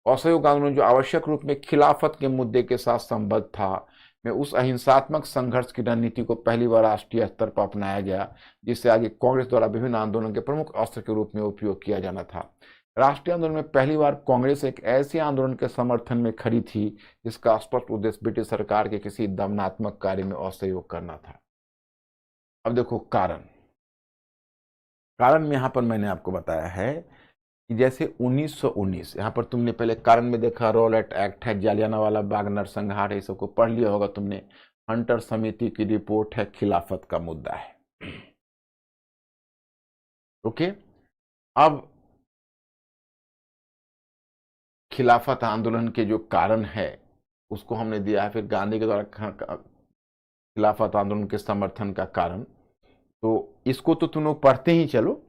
असहयोग आंदोलन जो आवश्यक रूप में खिलाफत के मुद्दे के साथ संबद्ध था, में उस अहिंसात्मक संघर्ष की रणनीति को पहली बार राष्ट्रीय स्तर पर अपनाया गया, जिससे आगे कांग्रेस द्वारा विभिन्न आंदोलन के प्रमुख अस्त्र के रूप में उपयोग किया जाना था। राष्ट्रीय आंदोलन में पहली बार कांग्रेस एक ऐसे आंदोलन के समर्थन में खड़ी थी जिसका स्पष्ट उद्देश्य ब्रिटिश सरकार के किसी दमनात्मक कार्य में असहयोग करना था। अब देखो कारण में यहां पर मैंने आपको बताया है कि जैसे 1919, यहां पर तुमने पहले कारण में देखा रॉलेट एक्ट है, जालियानवाला बाग नरसंहार है, सबको पढ़ लिया होगा तुमने। हंटर समिति की रिपोर्ट है, खिलाफत का मुद्दा है। ओके, अब खिलाफत आंदोलन के जो कारण है उसको हमने दिया है, फिर गांधी के द्वारा खिलाफत आंदोलन के समर्थन का कारण। तो इसको तो तुम लोग पढ़ते ही चलो,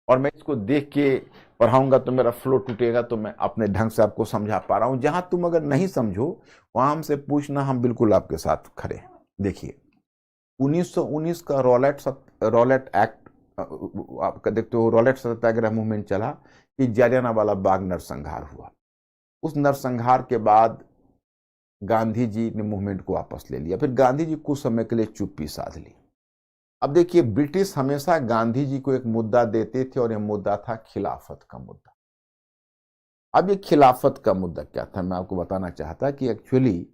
और मैं इसको देख के पढ़ाऊंगा तो मेरा फ्लो टूटेगा, तो मैं अपने ढंग से आपको समझा पा रहा हूं। जहां तुम अगर नहीं समझो वहां हमसे पूछना, हम बिल्कुल आपके साथ खड़े हैं। देखिए 1919 का रॉलेट एक्ट, आप देखते हो रॉलेट सत्याग्रह मूवमेंट चला कि जालियानवाला बाग नरसंहार हुआ। उस नरसंहार के बाद गांधी जी ने मूवमेंट को वापस ले लिया, फिर गांधी जी कुछ समय के लिए चुप्पी साध ली। अब देखिए ब्रिटिश हमेशा गांधी जी को एक मुद्दा देते थे और यह मुद्दा था खिलाफत का मुद्दा। अब ये खिलाफत का मुद्दा क्या था, मैं आपको बताना चाहता कि एक्चुअली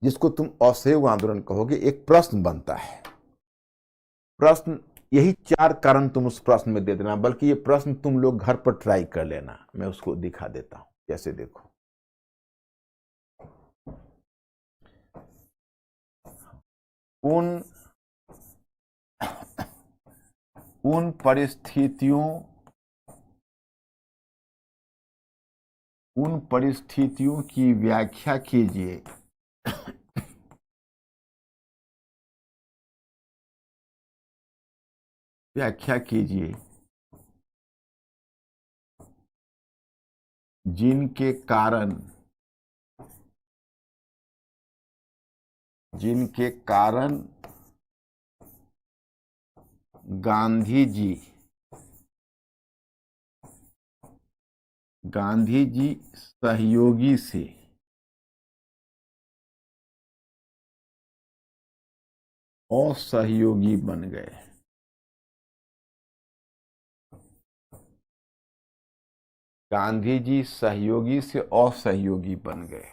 जिसको तुम असहयोग आंदोलन कहोगे, एक प्रश्न बनता है। प्रश्न, यही 4 कारण तुम उस प्रश्न में दे देना, बल्कि ये प्रश्न तुम लोग घर पर ट्राई कर लेना, मैं उसको दिखा देता हूं। जैसे देखो, उन परिस्थितियों की व्याख्या कीजिए जिनके कारण गांधी जी सहयोगी से असहयोगी बन गए। गांधी जी सहयोगी से असहयोगी बन गए।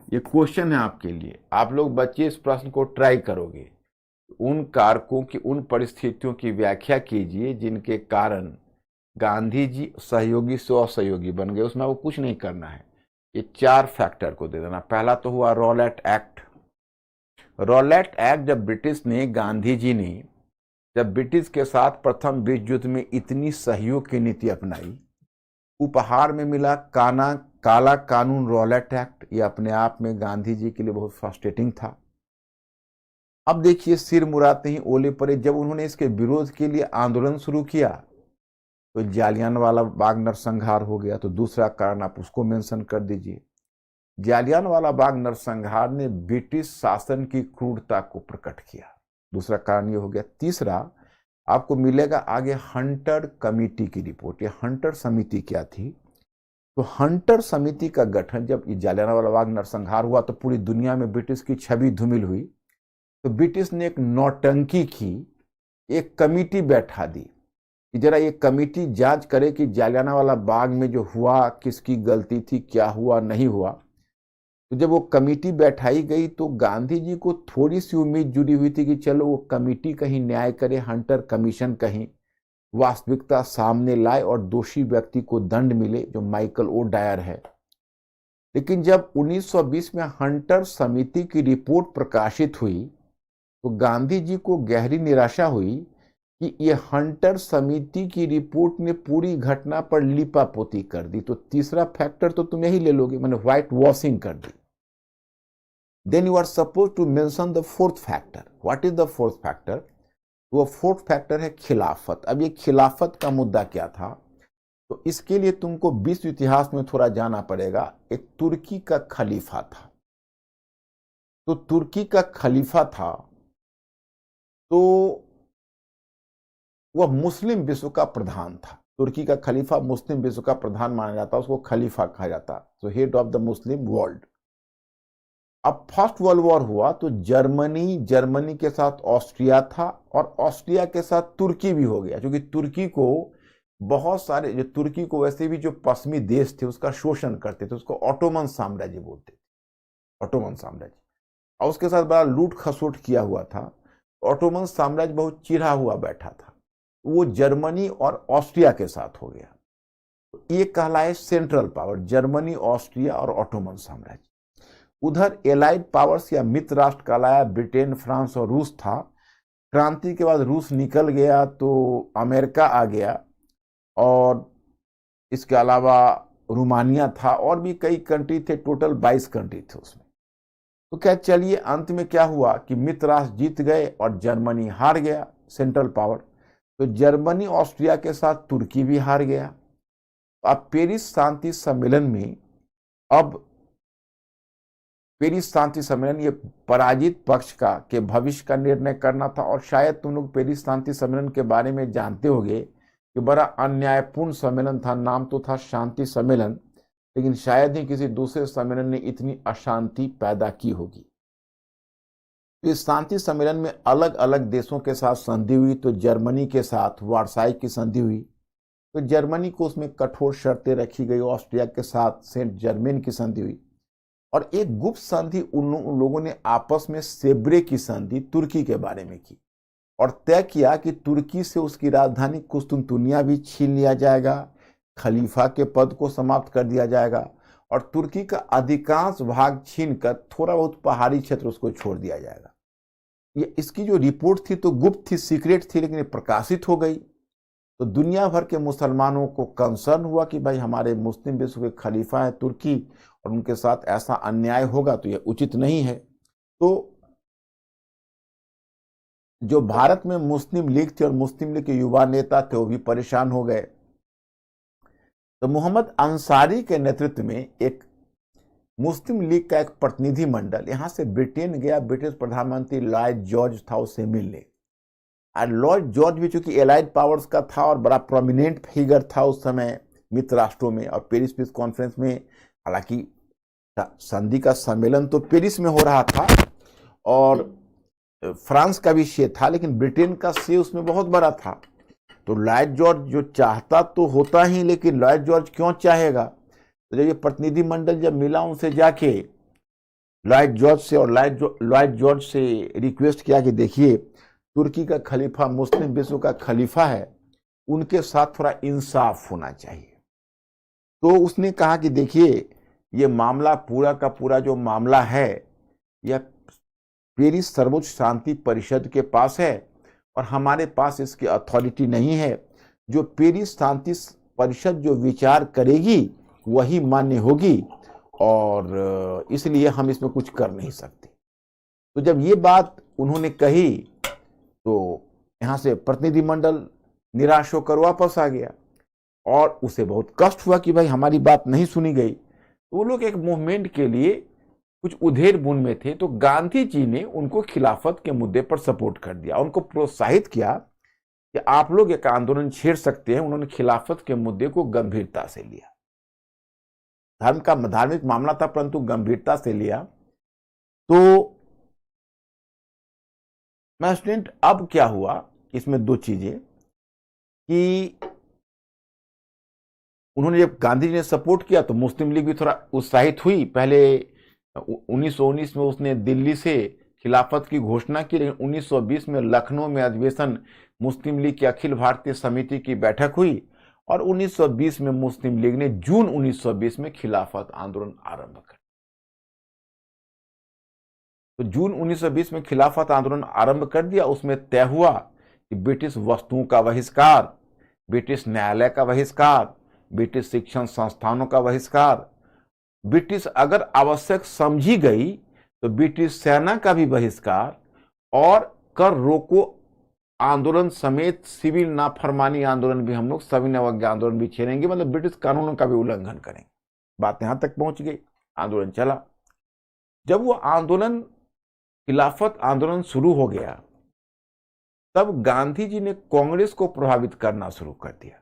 ये क्वेश्चन है आपके लिए, आप लोग बच्चे इस प्रश्न को ट्राई करोगे। उन कारकों की, उन परिस्थितियों की व्याख्या कीजिए जिनके कारण गांधी जी सहयोगी से असहयोगी बन गए। उसमें वो कुछ नहीं करना है, ये 4 फैक्टर को दे देना। पहला तो हुआ रॉलेट एक्ट। रॉलेट एक्ट जब ब्रिटिश ने, गांधी जी ने जब ब्रिटिश के साथ प्रथम विश्व युद्ध में इतनी सहयोग की नीति अपनाई, उपहार में मिला काला कानून रॉलेट एक्ट। ये अपने आप में गांधी जी के लिए बहुत फ्रस्ट्रेटिंग था। अब देखिए, सिर मुड़ाते ही ओले पड़े। जब उन्होंने इसके विरोध के लिए आंदोलन शुरू किया तो जालियानवाला बाग नरसंहार हो गया। तो दूसरा कारण आप उसको मेंशन कर दीजिए। जालियानवाला बाग नरसंहार ने ब्रिटिश शासन की क्रूरता को प्रकट किया, दूसरा कारण ये हो गया। तीसरा आपको मिलेगा आगे हंटर कमेटी की रिपोर्ट। ये हंटर समिति क्या थी? तो हंटर समिति का गठन, जब ये जालियानवाला बाग नरसंहार हुआ तो पूरी दुनिया में ब्रिटिश की छवि धूमिल हुई। तो ब्रिटिश ने एक नौटंकी की, एक कमेटी बैठा दी कि जरा ये कमेटी जांच करे कि जालियानवाला बाग में जो हुआ किसकी गलती थी, क्या हुआ नहीं हुआ। तो जब वो कमेटी बैठाई गई तो गांधी जी को थोड़ी सी उम्मीद जुड़ी हुई थी कि चलो वो कमेटी कहीं न्याय करे, हंटर कमीशन कहीं वास्तविकता सामने लाए और दोषी व्यक्ति को दंड मिले, जो माइकल ओ डायर है। लेकिन जब 1920 में हंटर समिति की रिपोर्ट प्रकाशित हुई तो गांधी जी को गहरी निराशा हुई कि ये हंटर समिति की रिपोर्ट ने पूरी घटना पर लिपापोती कर दी। तो तीसरा फैक्टर तो तुम यही ले लोगे, मैंने व्हाइट वॉशिंग कर दी। Then you are suppose to mention the fourth factor. What is the fourth factor? वो फोर्थ फैक्टर है खिलाफत। अब ये खिलाफत का मुद्दा क्या था? तो इसके लिए तुमको विश्व इतिहास में थोड़ा जाना पड़ेगा। एक तुर्की का खलीफा था। तो तुर्की का खलीफा था तो वह मुस्लिम विश्व का प्रधान था। तुर्की का खलीफा मुस्लिम विश्व का प्रधान माना जाता, उसको खलीफा कहा जाता, तो head of the Muslim world. अब फर्स्ट वर्ल्ड वॉर हुआ तो जर्मनी के साथ ऑस्ट्रिया था और ऑस्ट्रिया के साथ तुर्की भी हो गया, क्योंकि तुर्की को बहुत सारे, जो तुर्की को वैसे भी जो पश्चिमी देश थे उसका शोषण करते थे, उसको ऑटोमन साम्राज्य बोलते थे, ऑटोमन साम्राज्य। और उसके साथ बड़ा लूट खसोट किया हुआ था। ऑटोमन साम्राज्य बहुत चिढ़ा हुआ बैठा था, वो जर्मनी और ऑस्ट्रिया के साथ हो गया। तो ये कहलाए सेंट्रल पावर, जर्मनी, ऑस्ट्रिया और ऑटोमन साम्राज्य। उधर एलाइड पावर्स या मित्र राष्ट्र कहलाया ब्रिटेन, फ्रांस और रूस था। क्रांति के बाद रूस निकल गया तो अमेरिका आ गया, और इसके अलावा रोमानिया था और भी कई कंट्री थे, टोटल 22 कंट्री थे उसमें। तो क्या, चलिए अंत में क्या हुआ कि मित्र राष्ट्र जीत गए और जर्मनी हार गया, सेंट्रल पावर। तो जर्मनी ऑस्ट्रिया के साथ तुर्की भी हार गया। अब पेरिस शांति सम्मेलन में, अब पेरिस शांति सम्मेलन ये पराजित पक्ष का के भविष्य का निर्णय करना था। और शायद तुम लोग पेरिस शांति सम्मेलन के बारे में जानते होंगे कि बड़ा अन्यायपूर्ण सम्मेलन था। नाम तो था शांति सम्मेलन, लेकिन शायद ही किसी दूसरे सम्मेलन ने इतनी अशांति पैदा की होगी। इस शांति सम्मेलन में अलग अलग देशों के साथ संधि हुई। तो जर्मनी के साथ वार्साई की संधि हुई, तो जर्मनी को उसमें कठोर शर्तें रखी गई। ऑस्ट्रिया के साथ सेंट जर्मेन की संधि हुई, और एक गुप्त संधि उन लोगों ने आपस में सेब्रे की संधि तुर्की के बारे में की, और तय किया कि तुर्की से उसकी राजधानी कुस्तुनतुनिया भी छीन लिया जाएगा, खलीफा के पद को समाप्त कर दिया जाएगा, और तुर्की का अधिकांश भाग छीनकर थोड़ा बहुत पहाड़ी क्षेत्र उसको छोड़ दिया जाएगा। ये इसकी जो रिपोर्ट थी तो गुप्त थी, सीक्रेट थी, लेकिन प्रकाशित हो गई। तो दुनिया भर के मुसलमानों को कंसर्न हुआ कि भाई हमारे मुस्लिम विश्व के खलीफा है तुर्की, और उनके साथ ऐसा अन्याय होगा तो यह उचित नहीं है। तो जो भारत में मुस्लिम लीग थी और मुस्लिम लीग के युवा नेता थे वो भी परेशान हो गए। तो मोहम्मद अंसारी के नेतृत्व में एक मुस्लिम लीग का एक प्रतिनिधि मंडल यहां से ब्रिटेन गया। ब्रिटिश प्रधानमंत्री लॉर्ड जॉर्ज था उससे मिलने, और लॉर्ड जॉर्ज भी चूंकि एलाइड पावर्स का था और बड़ा प्रोमिनेंट फिगर था उस समय मित्र राष्ट्रों में और पेरिस पीस कॉन्फ्रेंस में। हालांकि संधि का सम्मेलन तो पेरिस में हो रहा था और फ्रांस का भी शेयर था, लेकिन ब्रिटेन का शेयर उसमें बहुत बड़ा था। तो लॉयड जॉर्ज जो चाहता तो होता ही, लेकिन लॉयड जॉर्ज क्यों चाहेगा? तो जब ये प्रतिनिधिमंडल जब मिला उनसे जाके लॉयड जॉर्ज से, और लॉयड जॉर्ज से रिक्वेस्ट किया कि देखिए तुर्की का खलीफा मुस्लिम विश्व का खलीफा है, उनके साथ थोड़ा इंसाफ होना चाहिए। तो उसने कहा कि देखिए ये मामला पूरा का पूरा जो मामला है यह पेरिस सर्वोच्च शांति परिषद के पास है और हमारे पास इसकी अथॉरिटी नहीं है। जो पेरिस शांति परिषद जो विचार करेगी वही मान्य होगी और इसलिए हम इसमें कुछ कर नहीं सकते। तो जब ये बात उन्होंने कही तो यहाँ से प्रतिनिधिमंडल निराश होकर वापस आ गया और उसे बहुत कष्ट हुआ कि भाई हमारी बात नहीं सुनी गई। तो वो लोग एक मूवमेंट के लिए कुछ उधेड़ बुन में थे, तो गांधी जी ने उनको खिलाफत के मुद्दे पर सपोर्ट कर दिया, उनको प्रोत्साहित किया कि आप लोग एक आंदोलन छेड़ सकते हैं। उन्होंने खिलाफत के मुद्दे को गंभीरता से लिया। धार्मिक मामला था परंतु गंभीरता से लिया। तो मैं स्टूडेंट, अब क्या हुआ इसमें दो चीजें कि उन्होंने जब गांधी जी ने सपोर्ट किया तो मुस्लिम लीग भी थोड़ा उत्साहित हुई। पहले 1919 में उसने दिल्ली से खिलाफत की घोषणा की, लेकिन 1920 में लखनऊ में अधिवेशन मुस्लिम लीग की अखिल भारतीय समिति की बैठक हुई और 1920 में मुस्लिम लीग ने जून 1920 में खिलाफत आंदोलन आरंभ कर। तो जून 1920 में खिलाफत आंदोलन आरंभ कर दिया। उसमें तय हुआ कि ब्रिटिश वस्तुओं का बहिष्कार, ब्रिटिश न्यायालय का बहिष्कार, ब्रिटिश शिक्षण संस्थानों का बहिष्कार, ब्रिटिश अगर आवश्यक समझी गई तो ब्रिटिश सेना का भी बहिष्कार और कर रोको आंदोलन समेत सिविल नाफरमानी आंदोलन भी हम लोग, सविनय अवज्ञा आंदोलन भी छेड़ेंगे, मतलब ब्रिटिश कानूनों का भी उल्लंघन करेंगे। बात यहां तक पहुंच गई, आंदोलन चला। जब वो आंदोलन खिलाफत आंदोलन शुरू हो गया तब गांधी जी ने कांग्रेस को प्रभावित करना शुरू कर दिया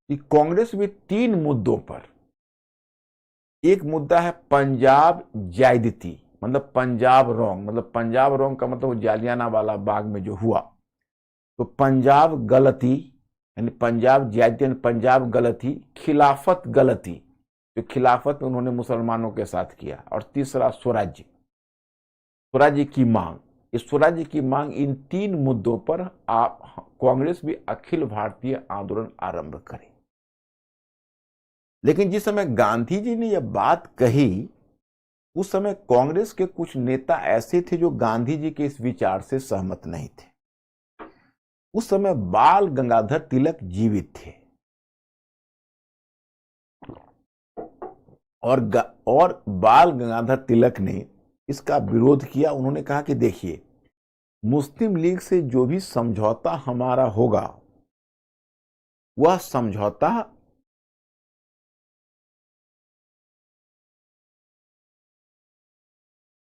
कि कांग्रेस भी तीन मुद्दों पर, एक मुद्दा है पंजाब ज्यादती, मतलब पंजाब रोंग, मतलब पंजाब रोंग का मतलब जालियाना वाला बाग में जो हुआ, तो पंजाब गलती यानी पंजाब ज्यादती यानी पंजाब गलती, खिलाफत गलती जो खिलाफत में उन्होंने मुसलमानों के साथ किया, और तीसरा स्वराज्य, स्वराज्य की मांग। इस स्वराज्य की मांग, इन तीन मुद्दों पर आप कांग्रेस भी अखिल भारतीय आंदोलन आरंभ करे। लेकिन जिस समय गांधी जी ने यह बात कही उस समय कांग्रेस के कुछ नेता ऐसे थे जो गांधी जी के इस विचार से सहमत नहीं थे। उस समय बाल गंगाधर तिलक जीवित थे और बाल गंगाधर तिलक ने इसका विरोध किया। उन्होंने कहा कि देखिए मुस्लिम लीग से जो भी समझौता हमारा होगा वह समझौता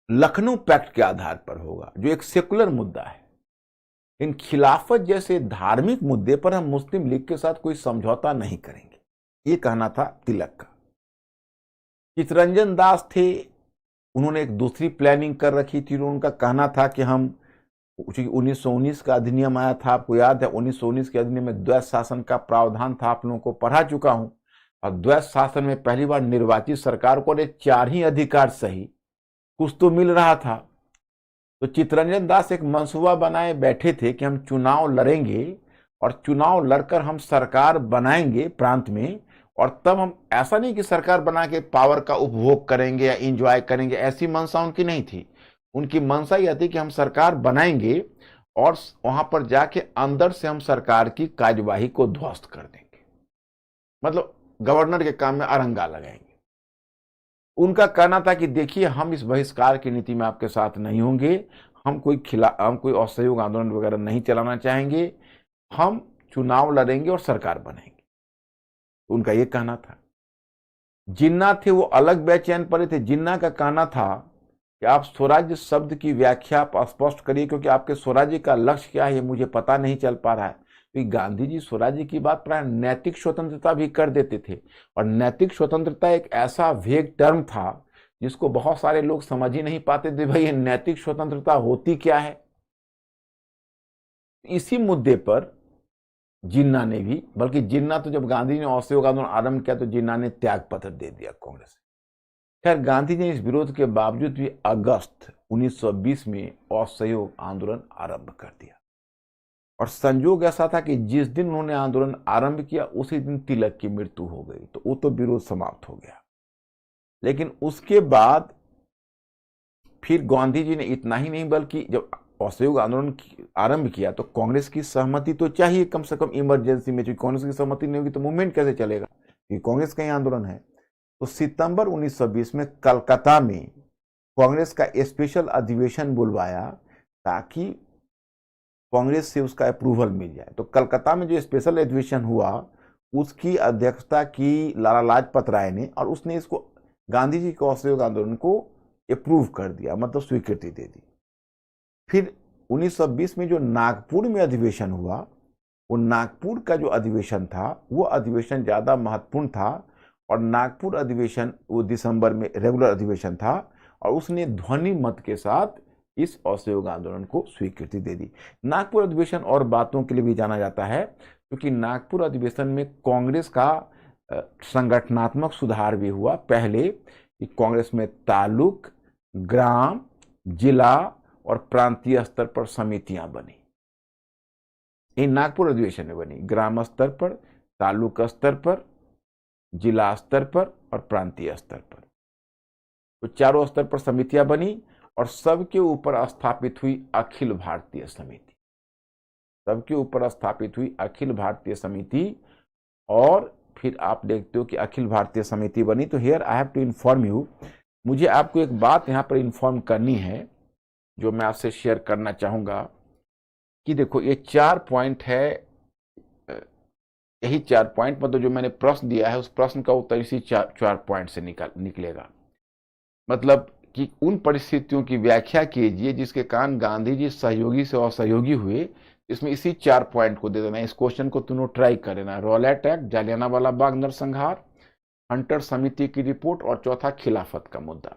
लखनऊ पैक्ट के आधार पर होगा, जो एक सेकुलर मुद्दा है। इन खिलाफत जैसे धार्मिक मुद्दे पर हम मुस्लिम लीग के साथ कोई समझौता नहीं करेंगे, ये कहना था तिलक का। चित्तरंजन दास थे, उन्होंने एक दूसरी प्लानिंग कर रखी थी। उनका कहना था कि हम 1919 का अधिनियम आया था, आपको याद है 1919 के अधिनियम में द्वैत शासन का प्रावधान था, आप लोगों को पढ़ा चुका हूं। और द्वैत शासन में पहली बार निर्वाचित सरकार को 4 ही अधिकार सही कुछ तो मिल रहा था। तो चित्तरंजन दास एक मंसूबा बनाए बैठे थे कि हम चुनाव लड़ेंगे और चुनाव लड़कर हम सरकार बनाएंगे प्रांत में, और तब हम ऐसा नहीं कि सरकार बना के पावर का उपभोग करेंगे या एंजॉय करेंगे, ऐसी मंशा उनकी नहीं थी। उनकी मंशा यह थी कि हम सरकार बनाएंगे और वहां पर जाके अंदर से हम सरकार की कार्यवाही को ध्वस्त कर देंगे, मतलब गवर्नर के काम में अरंगा लगाएंगे। उनका कहना था कि देखिए हम इस बहिष्कार की नीति में आपके साथ नहीं होंगे, हम कोई असहयोग आंदोलन वगैरह नहीं चलाना चाहेंगे, हम चुनाव लड़ेंगे और सरकार बनाएंगे। उनका ये कहना था। जिन्ना थे वो अलग बेचैन पड़े थे। जिन्ना का कहना था कि आप स्वराज्य शब्द की व्याख्या आप स्पष्ट करिए, क्योंकि आपके स्वराज्य का लक्ष्य क्या है ये मुझे पता नहीं चल पा रहा है। तो गांधी जी स्वराज्य की बात प्राय नैतिक स्वतंत्रता भी कर देते थे, और नैतिक स्वतंत्रता एक ऐसा वेग टर्म था जिसको बहुत सारे लोग समझ ही नहीं पाते थे, भाई ये नैतिक स्वतंत्रता होती क्या है। इसी मुद्दे पर जिन्ना ने भी, बल्कि जिन्ना तो जब गांधी ने असहयोग आंदोलन आरंभ किया तो जिन्ना ने त्याग पत्र दे दिया कांग्रेस। खैर, गांधी जी ने इस विरोध के बावजूद भी अगस्त 1920 में असहयोग आंदोलन आरंभ कर दिया। और संयोग ऐसा था कि जिस दिन उन्होंने आंदोलन आरंभ किया उसी दिन तिलक की मृत्यु हो गई, तो वो तो विरोध समाप्त हो गया। लेकिन उसके बाद फिर गांधी जी ने इतना ही नहीं, बल्कि जब असहयोग आंदोलन आरंभ किया तो कांग्रेस की सहमति तो चाहिए कम से कम इमरजेंसी में, क्योंकि कांग्रेस की सहमति नहीं होगी तो मूवमेंट कैसे चलेगा, क्योंकि कांग्रेस का ही आंदोलन है। तो सितंबर 1920 में कलकत्ता में कांग्रेस का स्पेशल अधिवेशन बुलवाया ताकि कांग्रेस से उसका अप्रूवल मिल जाए। तो कलकत्ता में जो स्पेशल अधिवेशन हुआ उसकी अध्यक्षता की लाला लाजपत राय ने, और उसने इसको गांधी जी के असहयोग आंदोलन को अप्रूव कर दिया, मतलब स्वीकृति दे दी। फिर 1920 में जो नागपुर में अधिवेशन हुआ, वो नागपुर का जो अधिवेशन था वो अधिवेशन ज्यादा महत्वपूर्ण था, और नागपुर अधिवेशन वो दिसंबर में रेगुलर अधिवेशन था, और उसने ध्वनि मत के साथ इस असहयोग आंदोलन को स्वीकृति दे दी। नागपुर अधिवेशन और बातों के लिए भी जाना जाता है, क्योंकि नागपुर अधिवेशन में कांग्रेस का संगठनात्मक सुधार भी हुआ। पहले कांग्रेस में तालुक, ग्राम, जिला और प्रांतीय स्तर पर समितियां बनी। इन नागपुर अधिवेशन में बनी, ग्राम स्तर पर, तालुक स्तर पर, जिला स्तर पर और प्रांतीय स्तर पर। तो चारों स्तर पर समितियां बनी, और सबके ऊपर स्थापित हुई अखिल भारतीय समिति। सबके ऊपर स्थापित हुई अखिल भारतीय समिति। और फिर आप देखते हो कि अखिल भारतीय समिति बनी। तो here I have to inform you, मुझे आपको एक बात यहां पर इन्फॉर्म करनी है जो मैं आपसे शेयर करना चाहूंगा कि देखो ये 4 पॉइंट है, यही 4 पॉइंट, मतलब जो मैंने प्रश्न दिया है उस प्रश्न का उत्तर इसी 4 पॉइंट से निकलेगा। मतलब कि उन परिस्थितियों की व्याख्या कीजिए जिसके कारण गांधी जी सहयोगी से असहयोगी हुए। इसमें इसी 4 पॉइंट को दे देना। इस क्वेश्चन को तुम ट्राई कर लेना। रॉलेट एक्ट, जालियानवाला बाग नरसंहार, हंटर समिति की रिपोर्ट, और चौथा खिलाफत का मुद्दा।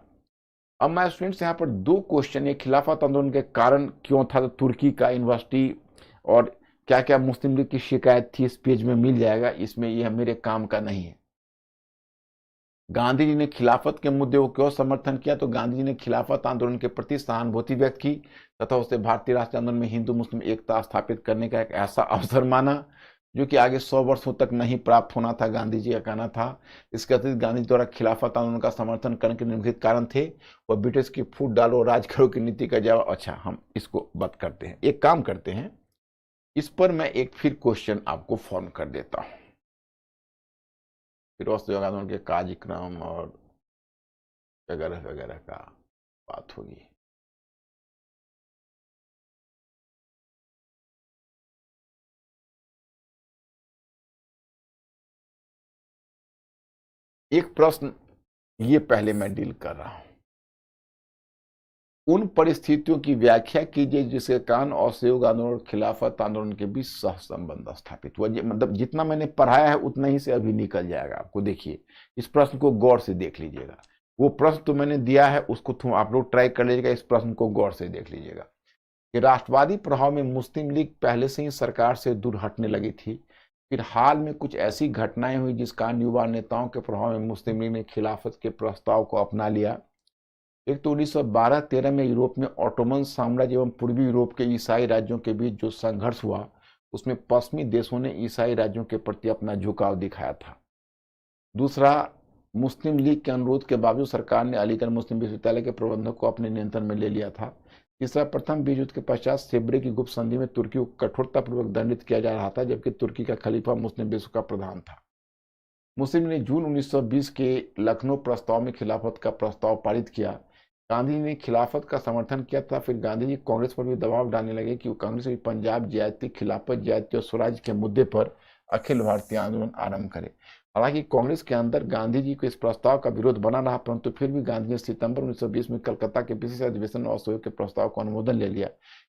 अब मैं स्टूडेंट्स यहाँ पर 2 क्वेश्चन, ये खिलाफत आंदोलन के कारण क्यों था, तो तुर्की का यूनिवर्सिटी और क्या क्या मुस्लिम लीग की शिकायत थी, इस पेज में मिल जाएगा। इसमें यह मेरे काम का नहीं है। गांधी जी ने खिलाफत के मुद्दे को क्यों समर्थन किया, तो गांधी जी ने खिलाफत आंदोलन के प्रति सहानुभूति व्यक्त की तथा उसे भारतीय राष्ट्रीय आंदोलन में हिंदू मुस्लिम एकता स्थापित करने का एक ऐसा अवसर माना जो कि आगे 100 वर्षों तक नहीं प्राप्त होना था, गांधी जी का कहना था। इसके अतिरिक्त गांधी जी द्वारा खिलाफत आंदोलन का समर्थन करने के निम्नलिखित कारण थे। वह ब्रिटिश की फूट डालो राज करो की नीति का जवाब। अच्छा, हम इसको बात करते हैं, एक काम करते हैं, इस पर मैं एक फिर क्वेश्चन आपको फॉर्म कर देता हूं, फिर असहयोग आंदोलन के कार्यक्रम और वगैरह वगैरह का बात होगी। एक प्रश्न ये पहले मैं डील कर रहा हूं, उन परिस्थितियों की व्याख्या कीजिए जिसके कारण असहयोग आंदोलन और खिलाफत आंदोलन के बीच सह संबंध स्थापित हुआ। मतलब जितना मैंने पढ़ाया है उतना ही से अभी निकल जाएगा आपको। देखिए, इस प्रश्न को गौर से देख लीजिएगा। वो प्रश्न तो मैंने दिया है उसको आप लोग ट्राई कर लीजिएगा, इस प्रश्न को गौर से देख लीजिएगा कि राष्ट्रवादी प्रभाव में मुस्लिम लीग पहले से ही सरकार से दूर हटने लगी थी। फिर हाल में कुछ ऐसी घटनाएं हुई जिस कारण युवा नेताओं के प्रभाव में मुस्लिम लीग ने खिलाफत के प्रस्ताव को अपना लिया। एक तो 1912-13 में यूरोप में ऑटोमन साम्राज्य एवं पूर्वी यूरोप के ईसाई राज्यों के बीच जो संघर्ष हुआ उसमें पश्चिमी देशों ने ईसाई राज्यों के प्रति अपना झुकाव दिखाया था। दूसरा, मुस्लिम लीग के अनुरोध के बावजूद सरकार ने अलीगढ़ मुस्लिम विश्वविद्यालय के प्रबंधक को अपने नियंत्रण में ले लिया था। तीसरा, प्रथम विश्व युद्ध के पश्चात सेब्रे की गुप्त संधि में तुर्की को कठोरतापूर्वक दंडित किया जा रहा था, जबकि तुर्की का खलीफा मुस्लिम विश्व का प्रधान था। मुस्लिम ने जून 1920 के लखनऊ प्रस्ताव में खिलाफत का प्रस्ताव पारित किया। गांधी ने खिलाफत का समर्थन किया था। फिर गांधी जी कांग्रेस पर भी दबाव डालने लगे कि वो कांग्रेस भी पंजाब ज्यादती, खिलाफत ज्यादती और स्वराज के मुद्दे पर अखिल भारतीय आंदोलन आरंभ करे। हालांकि कांग्रेस के अंदर गांधी जी को इस प्रस्ताव का विरोध बना रहा, परंतु फिर भी गांधी ने सितंबर 1920 में कलकत्ता के विशेष अधिवेशन में असहयोग के प्रस्ताव को अनुमोदन ले लिया,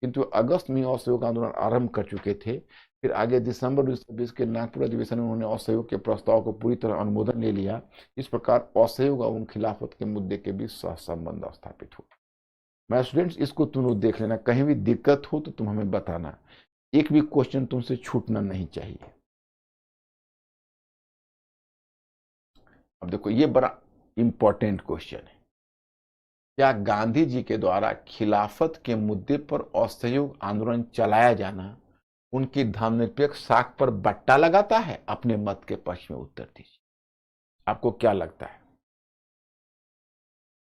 किंतु अगस्त में असहयोग आंदोलन आरंभ कर चुके थे। फिर आगे दिसंबर 1920 के नागपुर अधिवेशन में उन्होंने असहयोग के प्रस्ताव को पूरी तरह अनुमोदन ले लिया। इस प्रकार असहयोग एवं खिलाफत के मुद्दे के बीच सहसंबंध स्थापित हुआ। मैं स्टूडेंट्स इसको तुम लोग देख लेना, कहीं भी दिक्कत हो तो तुम हमें बताना। एक भी क्वेश्चन तुमसे छूटना नहीं चाहिए। अब देखो ये बड़ा इंपॉर्टेंट क्वेश्चन है। क्या गांधी जी के द्वारा खिलाफत के मुद्दे पर असहयोग आंदोलन चलाया जाना उनकी धर्मनिरपेक्ष साख पर बट्टा लगाता है? अपने मत के पक्ष में उत्तर दीजिए। आपको क्या लगता है?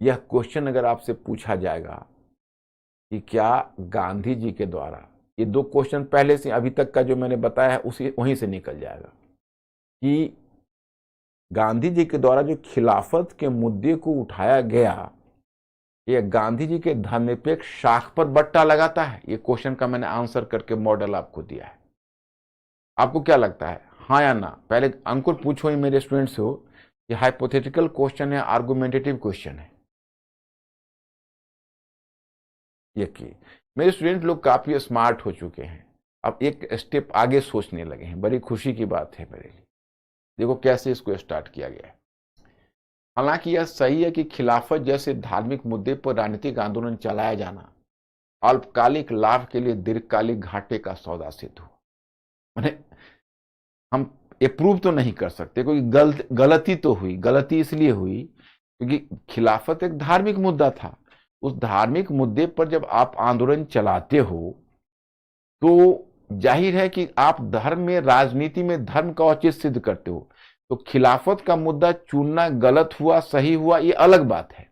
यह क्वेश्चन अगर आपसे पूछा जाएगा कि क्या गांधी जी के द्वारा, ये दो क्वेश्चन पहले से अभी तक का जो मैंने बताया है उसी वहीं से निकल जाएगा कि गांधी जी के द्वारा जो खिलाफत के मुद्दे को उठाया गया, यह गांधी जी के धर्मनिरपेक्ष साख पर बट्टा लगाता है। ये क्वेश्चन का मैंने आंसर करके मॉडल आपको दिया है। आपको क्या लगता है, हाँ या ना? पहले अंकुर पूछो ही मेरे स्टूडेंट से हो, ये हाइपोथेटिकल क्वेश्चन है, आर्गुमेंटेटिव क्वेश्चन है। ये कि मेरे स्टूडेंट लोग काफी स्मार्ट हो चुके हैं, अब एक स्टेप आगे सोचने लगे हैं। बड़ी खुशी की बात है मेरे लिए। देखो कैसे इसको स्टार्ट किया गया है। हालांकि यह सही है कि खिलाफत जैसे धार्मिक मुद्दे पर राजनीतिक आंदोलन चलाया जाना अल्पकालिक लाभ के लिए दीर्घकालिक घाटे का सौदा सिद्ध हुआ। मैंने हम अप्रूव तो नहीं कर सकते, क्योंकि गलती तो हुई। गलती इसलिए हुई क्योंकि खिलाफत एक धार्मिक मुद्दा था। उस धार्मिक मुद्दे पर जब आप आंदोलन चलाते हो तो जाहिर है कि आप धर्म में, राजनीति में धर्म का औचित्य सिद्ध करते हो। तो खिलाफत का मुद्दा चुनना गलत हुआ सही हुआ ये अलग बात है।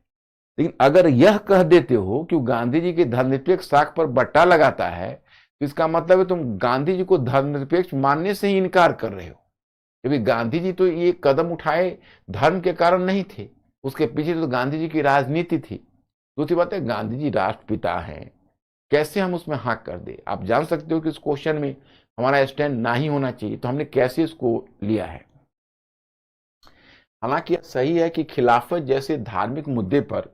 लेकिन अगर यह कह देते हो कि गांधी जी के धर्मनिरपेक्ष साख पर बट्टा लगाता है, तो इसका मतलब है तुम गांधी जी को धर्मनिरपेक्ष मानने से ही इनकार कर रहे हो। क्योंकि गांधी जी तो ये कदम उठाए धर्म के कारण नहीं थे, उसके पीछे तो गांधी जी की राजनीति थी। दूसरी बात है, गांधी जी राष्ट्रपिता हैं, कैसे हम उसमें हाँ कर दे? आप जान सकते हो कि इस क्वेश्चन में हमारा स्टैंड ना ही होना चाहिए, तो हमने कैसे इसको लिया है। हालांकि सही है कि खिलाफत जैसे धार्मिक मुद्दे पर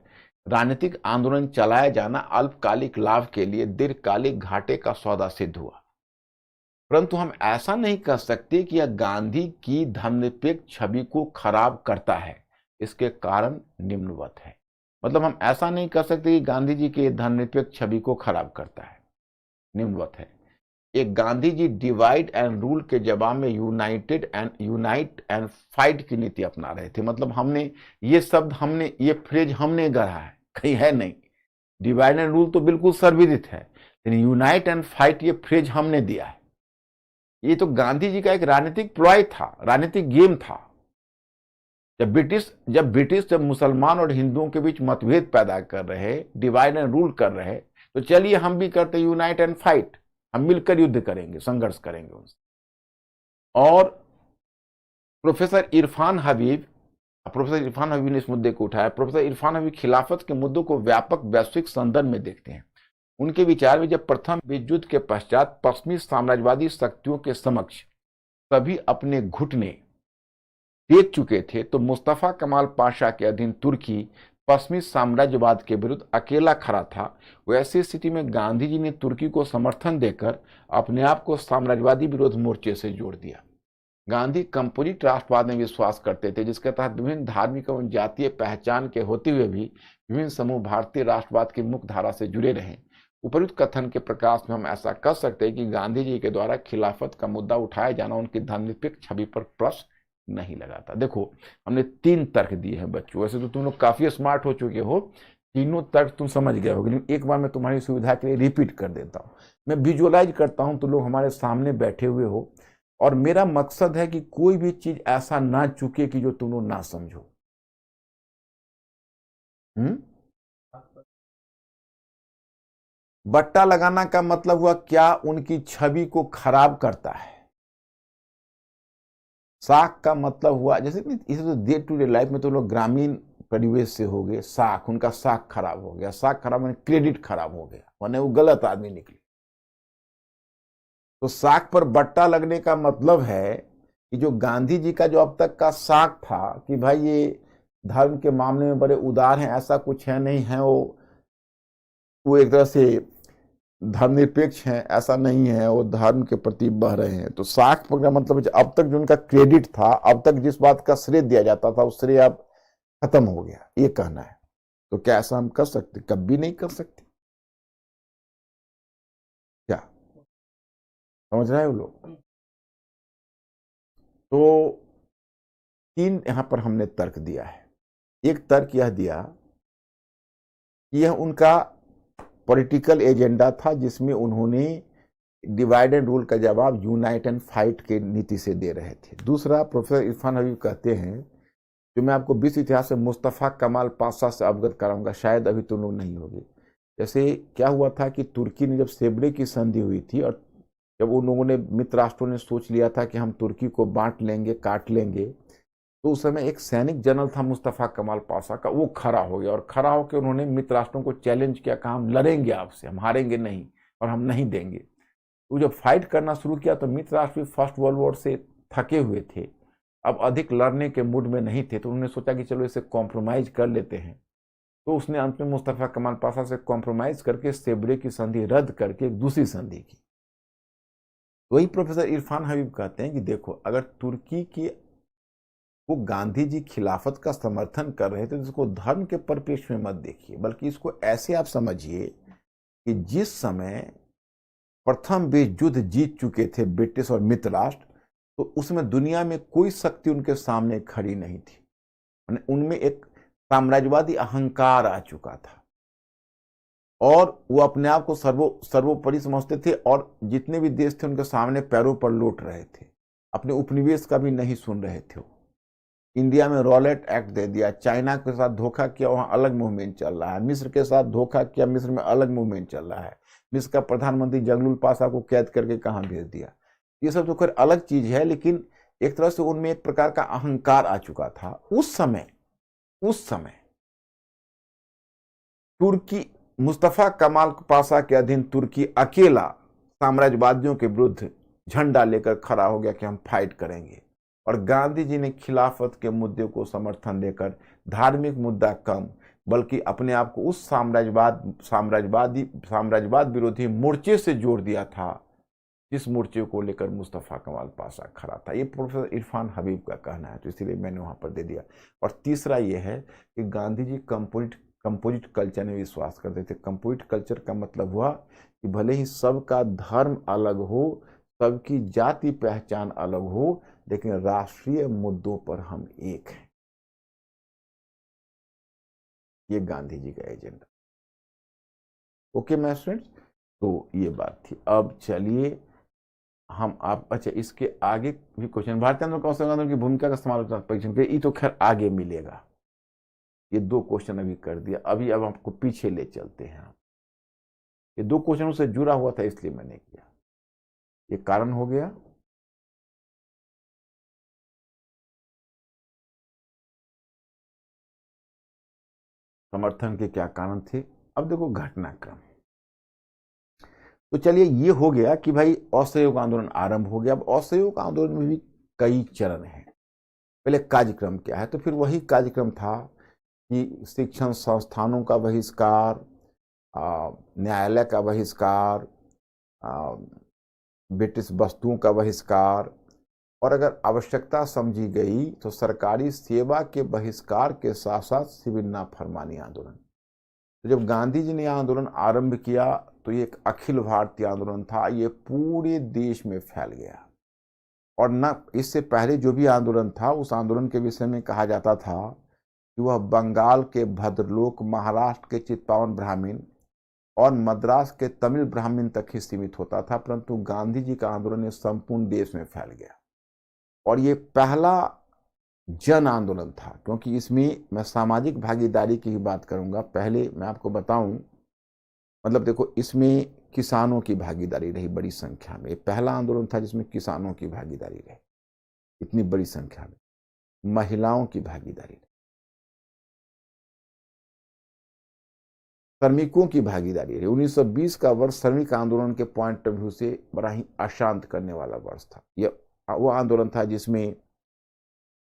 राजनीतिक आंदोलन चलाया जाना अल्पकालिक लाभ के लिए दीर्घकालिक घाटे का सौदा सिद्ध हुआ, परंतु हम ऐसा नहीं कह सकते कि यह गांधी की धर्मनिरपेक्ष छवि को खराब करता है। इसके कारण निम्नवत है। मतलब हम ऐसा नहीं कह सकते कि गांधी जी के धर्मनिरपेक्ष छवि को खराब करता है। निम्नवत है। एक Gandhi ji divide and rule के जवाब में यूनाइट एंड फाइट की नीति अपना रहे थे। मतलब हमने ये शब्द, हमने ये फ्रेज हमने गढ़ा है, कहीं है नहीं। डिवाइड एंड रूल तो बिल्कुल सर्वविदित है, लेकिन यूनाइट एंड फाइट ये फ्रेज हमने दिया है। ये तो गांधी जी का एक राजनीतिक प्लॉय था, राजनीतिक गेम था। जब मुसलमान और हिंदुओं के बीच मतभेद पैदा कर रहे, डिवाइड एंड रूल कर रहे, तो चलिए हम भी करते यूनाइट एंड फाइट, हम मिलकर युद्ध करेंगे, संघर्ष करेंगे उनसे। और प्रोफेसर इरफान हबीब ने इस मुद्दे को उठाया। प्रोफेसर इरफान हबीब खिलाफत के मुद्दों को व्यापक वैश्विक संदर्भ में देखते हैं। उनके विचार में जब प्रथम विश्व युद्ध के पश्चात पश्चिमी साम्राज्यवादी शक्तियों के समक्ष सभी अपने घुटने टेक चुके थे, तो मुस्तफा कमाल पाशा के अधीन तुर्की पश्चिमी साम्राज्यवाद के विरुद्ध अकेला खड़ा था। वैसी स्थिति में गांधी जी ने तुर्की को समर्थन देकर अपने आप को साम्राज्यवादी विरोध मोर्चे से जोड़ दिया। गांधी कंपोजिट राष्ट्रवाद में विश्वास करते थे, जिसके तहत विभिन्न धार्मिक एवं जातीय पहचान के होते हुए भी विभिन्न समूह भारतीय राष्ट्रवाद की मुख्य धारा से जुड़े रहे। उपयुक्त कथन के प्रकाश में हम ऐसा कह सकते हैं कि गांधी जी के द्वारा खिलाफत का मुद्दा उठाया जाना उनकी धर्मनिरपेक्ष छवि पर प्रश्न नहीं लगाता। देखो हमने 3 तर्क दिए हैं बच्चों। वैसे तो तुम लोग काफी स्मार्ट हो चुके हो, तीनों तर्क तुम समझ गए हो, लेकिन एक बार मैं तुम्हारी सुविधा के लिए रिपीट कर देता हूं। मैं विजुअलाइज करता हूं, तो लोग हमारे सामने बैठे हुए हो, और मेरा मकसद है कि कोई भी चीज ऐसा ना चुके कि जो तुम लोग ना समझो। बट्टा लगाना का मतलब हुआ क्या? उनकी छवि को खराब करता है। साख का मतलब हुआ, जैसे इसे तो डे टू डे लाइफ में तो लोग ग्रामीण परिवेश से हो गए, साख, उनका साख खराब हो गया। साख खराब मैंने क्रेडिट खराब हो गया, मैंने वो गलत आदमी निकले। तो साख पर बट्टा लगने का मतलब है कि जो गांधी जी का जो अब तक का साख था कि भाई ये धर्म के मामले में बड़े उदार हैं, ऐसा कुछ है नहीं है, वो एक तरह से धर्मनिरपेक्ष हैं, ऐसा नहीं है, वो धर्म के प्रति बह रहे हैं। तो साख का मतलब अब तक जो उनका क्रेडिट था, अब तक जिस बात का श्रेय दिया जाता था, वो श्रेय अब खत्म हो गया, ये कहना है। तो क्या ऐसा हम कर सकते? कभी नहीं कर सकते। क्या समझ रहे हो लोग? तो 3 यहां पर हमने तर्क दिया है। एक तर्क यह दिया कि यह उनका पॉलिटिकल एजेंडा था, जिसमें उन्होंने डिवाइड एंड रूल का जवाब यूनाइट एंड फाइट के नीति से दे रहे थे। दूसरा, प्रोफेसर इरफान हबीब कहते हैं, जो मैं आपको विश्व इतिहास से मुस्तफ़ा कमाल पाशा से अवगत कराऊंगा, शायद अभी तुम लोग नहीं होगे। जैसे क्या हुआ था कि तुर्की ने जब सेबड़े की संधि हुई थी, और जब उन लोगों ने, मित्र राष्ट्रों ने सोच लिया था कि हम तुर्की को बांट लेंगे, काट लेंगे, तो उस समय एक सैनिक जनरल था मुस्तफ़ा कमाल पाशा का, वो खड़ा हो गया, और खड़ा होकर उन्होंने मित्र राष्ट्रों को चैलेंज किया, कहा हम लड़ेंगे आपसे, हम हारेंगे नहीं और हम नहीं देंगे। वो जब फाइट करना शुरू किया तो मित्र राष्ट्र भी फर्स्ट वर्ल्ड वॉर से थके हुए थे, अब अधिक लड़ने के मूड में नहीं थे, तो उन्होंने सोचा कि चलो इसे कॉम्प्रोमाइज कर लेते हैं। तो उसने अंत में मुस्तफ़ा कमाल पाशा से कॉम्प्रोमाइज करके सेबड़े की संधि रद्द करके एक दूसरी संधि की। वही प्रोफेसर इरफान हबीब कहते हैं कि देखो, अगर तुर्की की वो गांधी जी खिलाफत का समर्थन कर रहे थे तो इसको धर्म के परिप्रेक्ष्य में मत देखिए, बल्कि इसको ऐसे आप समझिए कि जिस समय प्रथम विश्व युद्ध जीत चुके थे ब्रिटिश और मित्र राष्ट्र, तो उसमें दुनिया में कोई शक्ति उनके सामने खड़ी नहीं थी। उनमें एक साम्राज्यवादी अहंकार आ चुका था, और वो अपने आप को सर्वोपरि समझते थे, और जितने भी देश थे उनके सामने पैरों पर लौट रहे थे, अपने उपनिवेश का भी नहीं सुन रहे थे। इंडिया में रॉलेट एक्ट दे दिया, चाइना के साथ धोखा किया, वहां अलग मूवमेंट चल रहा है, मिस्र के साथ धोखा किया, मिस्र में अलग मूवमेंट चल रहा है, मिस्र का प्रधानमंत्री जगलुल पाशा को कैद करके कहां भेज दिया। ये सब तो खैर अलग चीज है, लेकिन एक तरह से उनमें एक प्रकार का अहंकार आ चुका था। उस समय तुर्की, मुस्तफा कमाल पाशा के अधीन तुर्की अकेला साम्राज्यवादियों के विरुद्ध झंडा लेकर खड़ा हो गया कि हम फाइट करेंगे, और गांधी जी ने खिलाफत के मुद्दे को समर्थन देकर धार्मिक मुद्दा कम, बल्कि अपने आप को उस साम्राज्यवाद विरोधी मोर्चे से जोड़ दिया था, जिस मोर्चे को लेकर मुस्तफा कमाल पाशा खड़ा था। ये प्रोफेसर इरफान हबीब का कहना है, तो इसीलिए मैंने वहां पर दे दिया। और तीसरा ये है कि गांधी जी कंपोजिट कल्चर में विश्वास करते थे। कंपोजिट कल्चर का मतलब हुआ कि भले ही सबका धर्म अलग हो, सबकी जाति पहचान अलग हो, लेकिन राष्ट्रीय मुद्दों पर हम एक हैं। ये गांधी जी का एजेंडा। ओके माय स्टूडेंट्स, तो ये बात थी। अब चलिए हम अच्छा, इसके आगे भी क्वेश्चन, भारतीय आंदोलन की भूमिका का समालोचनात्मक परीक्षण के, ये तो खैर आगे मिलेगा। ये 2 क्वेश्चन अभी कर दिया, अभी अब आपको पीछे ले चलते हैं। ये 2 क्वेश्चनों से जुड़ा हुआ था, इसलिए मैंने किया। ये कारण हो गया। समर्थन के क्या कारण थे? अब देखो घटनाक्रम। तो चलिए, ये हो गया कि भाई असहयोग आंदोलन आरंभ हो गया। अब असहयोग आंदोलन में भी कई चरण हैं। पहले कार्यक्रम क्या है, तो फिर वही कार्यक्रम था कि शिक्षण संस्थानों का बहिष्कार, न्यायालय का बहिष्कार, ब्रिटिश वस्तुओं का बहिष्कार, और अगर आवश्यकता समझी गई तो सरकारी सेवा के बहिष्कार के साथ साथ सिविल नाफरमानी आंदोलन। तो जब गांधी जी ने यह आंदोलन आरंभ किया तो ये एक अखिल भारतीय आंदोलन था, ये पूरे देश में फैल गया। और न इससे पहले जो भी आंदोलन था, उस आंदोलन के विषय में कहा जाता था कि वह बंगाल के भद्रलोक, महाराष्ट्र के चित्पावन ब्राह्मीण और मद्रास के तमिल ब्राह्मण तक ही सीमित होता था, परंतु गांधी जी का आंदोलन संपूर्ण देश में फैल गया। और ये पहला जन आंदोलन था, क्योंकि इसमें मैं सामाजिक भागीदारी की ही बात करूंगा। पहले मैं आपको बताऊं, मतलब देखो, इसमें किसानों की भागीदारी रही बड़ी संख्या में। पहला आंदोलन था जिसमें किसानों की भागीदारी रही इतनी बड़ी संख्या में, महिलाओं की भागीदारी रही, श्रमिकों की भागीदारी रही। 1920 का वर्ष श्रमिक आंदोलन के पॉइंट ऑफ व्यू से बड़ा ही अशांत करने वाला वर्ष था। यह वो आंदोलन था जिसमें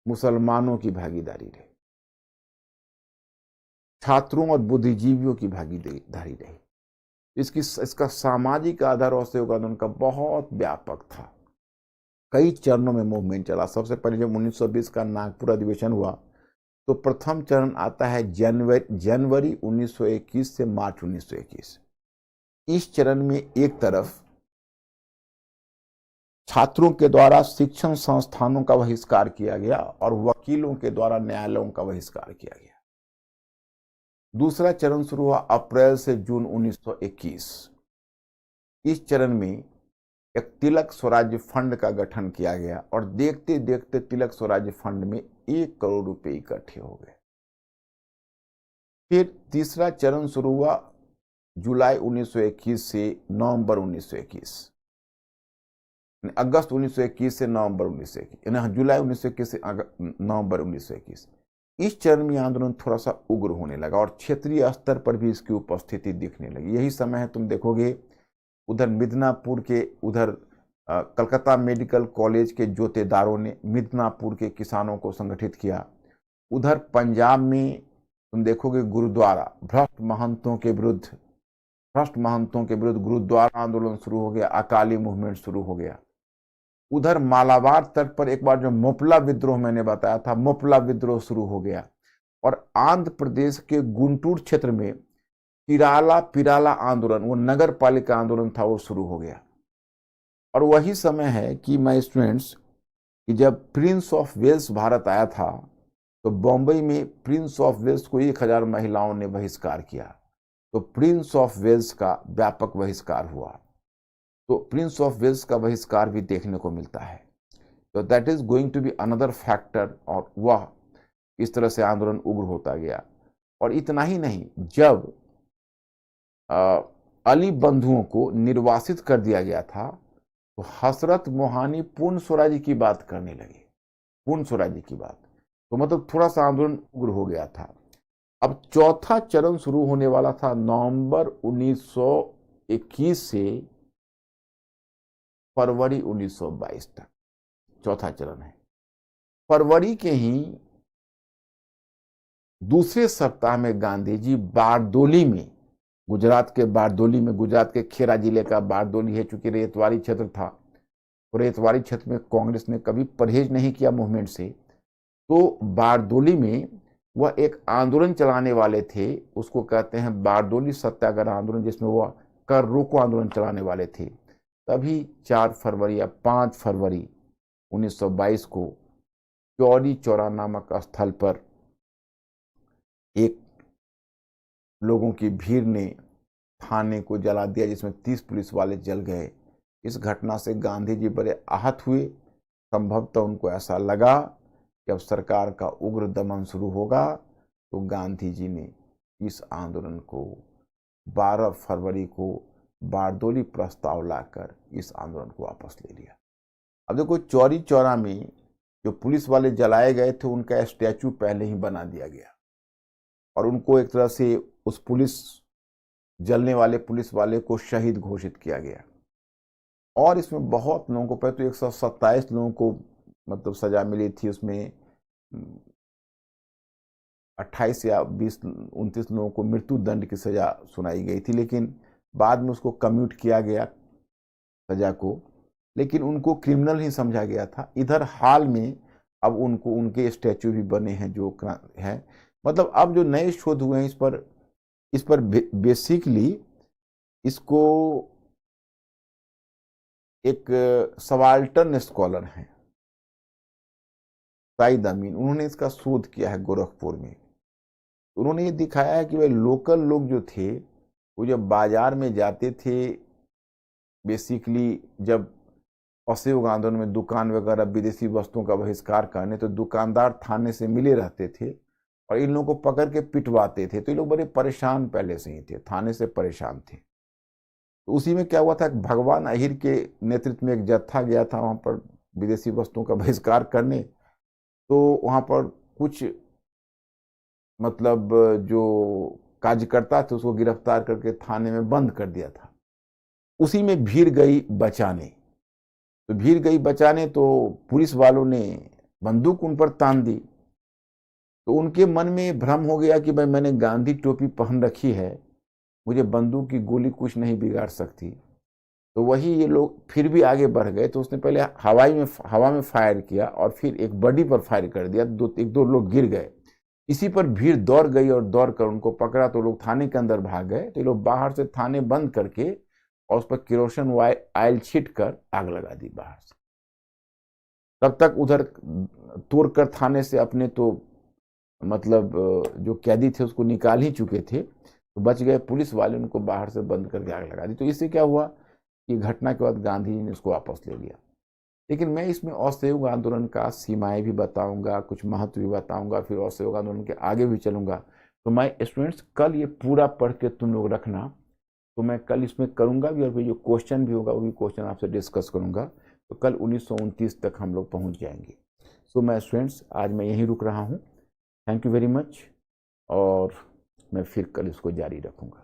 मुसलमानों की भागीदारी रही, छात्रों और बुद्धिजीवियों की भागीदारी रही। इसका सामाजिक आधार और असहयोग आंदोलन का बहुत व्यापक था। कई चरणों में मूवमेंट चला। सबसे पहले जब 1920 का नागपुर अधिवेशन हुआ, तो प्रथम चरण आता है जनवरी 1921 से मार्च 1921। इस चरण में एक तरफ छात्रों के द्वारा शिक्षण संस्थानों का बहिष्कार किया गया और वकीलों के द्वारा न्यायालयों का बहिष्कार किया गया। दूसरा चरण शुरू हुआ अप्रैल से जून 1921। इस चरण में एक तिलक स्वराज्य फंड का गठन किया गया और देखते देखते तिलक स्वराज्य फंड में 1 करोड़ रुपए इकट्ठे हो गए। फिर तीसरा चरण शुरू हुआ जुलाई 1921 से नवंबर 1921, अगस्त 1921 से नवंबर 1921, जुलाई 1921 से नवंबर 1921। इस चरण में आंदोलन थोड़ा सा उग्र होने लगा और क्षेत्रीय स्तर पर भी इसकी उपस्थिति दिखने लगी। यही समय है, तुम देखोगे उधर मिदनापुर के, उधर कलकत्ता मेडिकल कॉलेज के जोतेदारों ने मिदनापुर के किसानों को संगठित किया। उधर पंजाब में तुम देखोगे गुरुद्वारा, भ्रष्ट महंतों के विरुद्ध गुरुद्वारा आंदोलन शुरू हो गया, अकाली मूवमेंट शुरू हो गया। उधर मालाबार तट पर एक बार जो मोपला विद्रोह मैंने बताया था, मोपला विद्रोह शुरू हो गया। और आंध्र प्रदेश के गुंटूर क्षेत्र में पिराला आंदोलन, वो नगर पालिका आंदोलन था, वो शुरू हो गया। और वही समय है कि माय स्टूडेंट्स, कि जब प्रिंस ऑफ वेल्स भारत आया था तो बॉम्बे में प्रिंस ऑफ वेल्स को 1000 महिलाओं ने बहिष्कार किया। तो प्रिंस ऑफ वेल्स का व्यापक बहिष्कार हुआ। तो प्रिंस ऑफ वेल्स का बहिष्कार भी देखने को मिलता है। तो that is going to be another factor, और वह इस तरह से आंदोलन उग्र होता गया। और इतना ही नहीं, जब अली बंधुओं को निर्वासित कर दिया गया था तो हसरत मोहानी पूर्ण स्वराज्य की बात करने लगे, पूर्ण स्वराज्य की बात। तो मतलब थोड़ा सा आंदोलन उग्र हो गया था। अब चौथा चरण शुरू होने वाला था नवंबर 1921 से फरवरी 1922 तक, चौथा चरण है। फरवरी के ही दूसरे सप्ताह में गांधी जी बारदोली में, गुजरात के खेरा जिले का बारदोली है, चूंकि रेतवारी क्षेत्र था, तो रेतवारी क्षेत्र में कांग्रेस ने कभी परहेज नहीं किया मूवमेंट से। तो बारदोली में वह एक आंदोलन चलाने वाले थे, उसको कहते हैं बारदोली सत्याग्रह आंदोलन, जिसमें वह कर रोको आंदोलन चलाने वाले थे। तभी 4 फरवरी या 5 फरवरी 1922 को चौरी चौरा नामक स्थल पर एक लोगों की भीड़ ने थाने को जला दिया, जिसमें 30 पुलिस वाले जल गए। इस घटना से गांधी जी बड़े आहत हुए। संभवतः उनको ऐसा लगा कि अब सरकार का उग्र दमन शुरू होगा, तो गांधी जी ने इस आंदोलन को 12 फरवरी को बारदोली प्रस्ताव लाकर इस आंदोलन को वापस ले लिया। अब देखो, चौरी चौरा में जो पुलिस वाले जलाए गए थे उनका स्टैचू पहले ही बना दिया गया और उनको एक तरह से उस जलने वाले पुलिस वाले को शहीद घोषित किया गया। और इसमें बहुत लोगों को, पहले तो 127 लोगों को मतलब सजा मिली थी, उसमें 28 या 29 लोगों को मृत्यु दंड की सजा सुनाई गई थी, लेकिन बाद में उसको कम्यूट किया गया सजा को, लेकिन उनको क्रिमिनल ही समझा गया था। इधर हाल में अब उनको उनके स्टैचू भी बने हैं जो है, मतलब अब जो नए शोध हुए हैं इस पर बेसिकली इसको एक सबाल्टर्न स्कॉलर हैं साइद अमीन, उन्होंने इसका शोध किया है गोरखपुर में। उन्होंने ये दिखाया है कि भाई लोकल लोग जो थे वो जब बाजार में जाते थे, बेसिकली जब असहयोग आंदोलन में दुकान वगैरह विदेशी वस्तुओं का बहिष्कार करने, तो दुकानदार थाने से मिले रहते थे और इन लोगों को पकड़ के पिटवाते थे। तो ये लोग बड़े परेशान पहले से ही थे, थाने से परेशान थे। तो उसी में क्या हुआ था, भगवान अहिर के नेतृत्व में एक जत्था गया था वहां पर विदेशी वस्तुओं का बहिष्कार करने। तो वहां पर कुछ मतलब जो कार्यकर्ता थे उसको गिरफ्तार करके थाने में बंद कर दिया था। उसी में भीड़ गई बचाने, तो पुलिस वालों ने बंदूक उन पर तान दी। तो उनके मन में भ्रम हो गया कि भाई मैंने गांधी टोपी पहन रखी है, मुझे बंदूक की गोली कुछ नहीं बिगाड़ सकती। तो वही ये लोग फिर भी आगे बढ़ गए। तो उसने पहले हवा में फायर किया और फिर एक बॉडी पर फायर कर दिया, एक दो लोग गिर गए। इसी पर भीड़ दौड़ गई और दौड़ कर उनको पकड़ा, तो लोग थाने के अंदर भाग गए। तो ये लोग बाहर से थाने बंद करके और उस पर केरोसिन ऑयल छीट कर आग लगा दी बाहर से। तब तक उधर तोड़कर थाने से अपने तो मतलब जो कैदी थे उसको निकाल ही चुके थे, तो बच गए। पुलिस वाले उनको बाहर से बंद करके आग लगा दी। तो इससे क्या हुआ कि घटना के बाद गांधी जी ने उसको वापस ले लिया। लेकिन मैं इसमें असहयोग आंदोलन का सीमाएं भी बताऊंगा, कुछ महत्व भी बताऊंगा, फिर असहयोग आंदोलन के आगे भी चलूंगा। तो मैं स्टूडेंट्स कल ये पूरा पढ़ के तुम लोग रखना, तो मैं कल इसमें करूंगा भी, और जो क्वेश्चन भी होगा वो भी क्वेश्चन आपसे डिस्कस करूंगा। तो कल 1929 तक हम लोग पहुंच जाएंगे। सो मैं स्टूडेंट्स आज मैं यहीं रुक रहा हूँ। थैंक यू वेरी मच, और मैं फिर कल इसको जारी रखूंगा।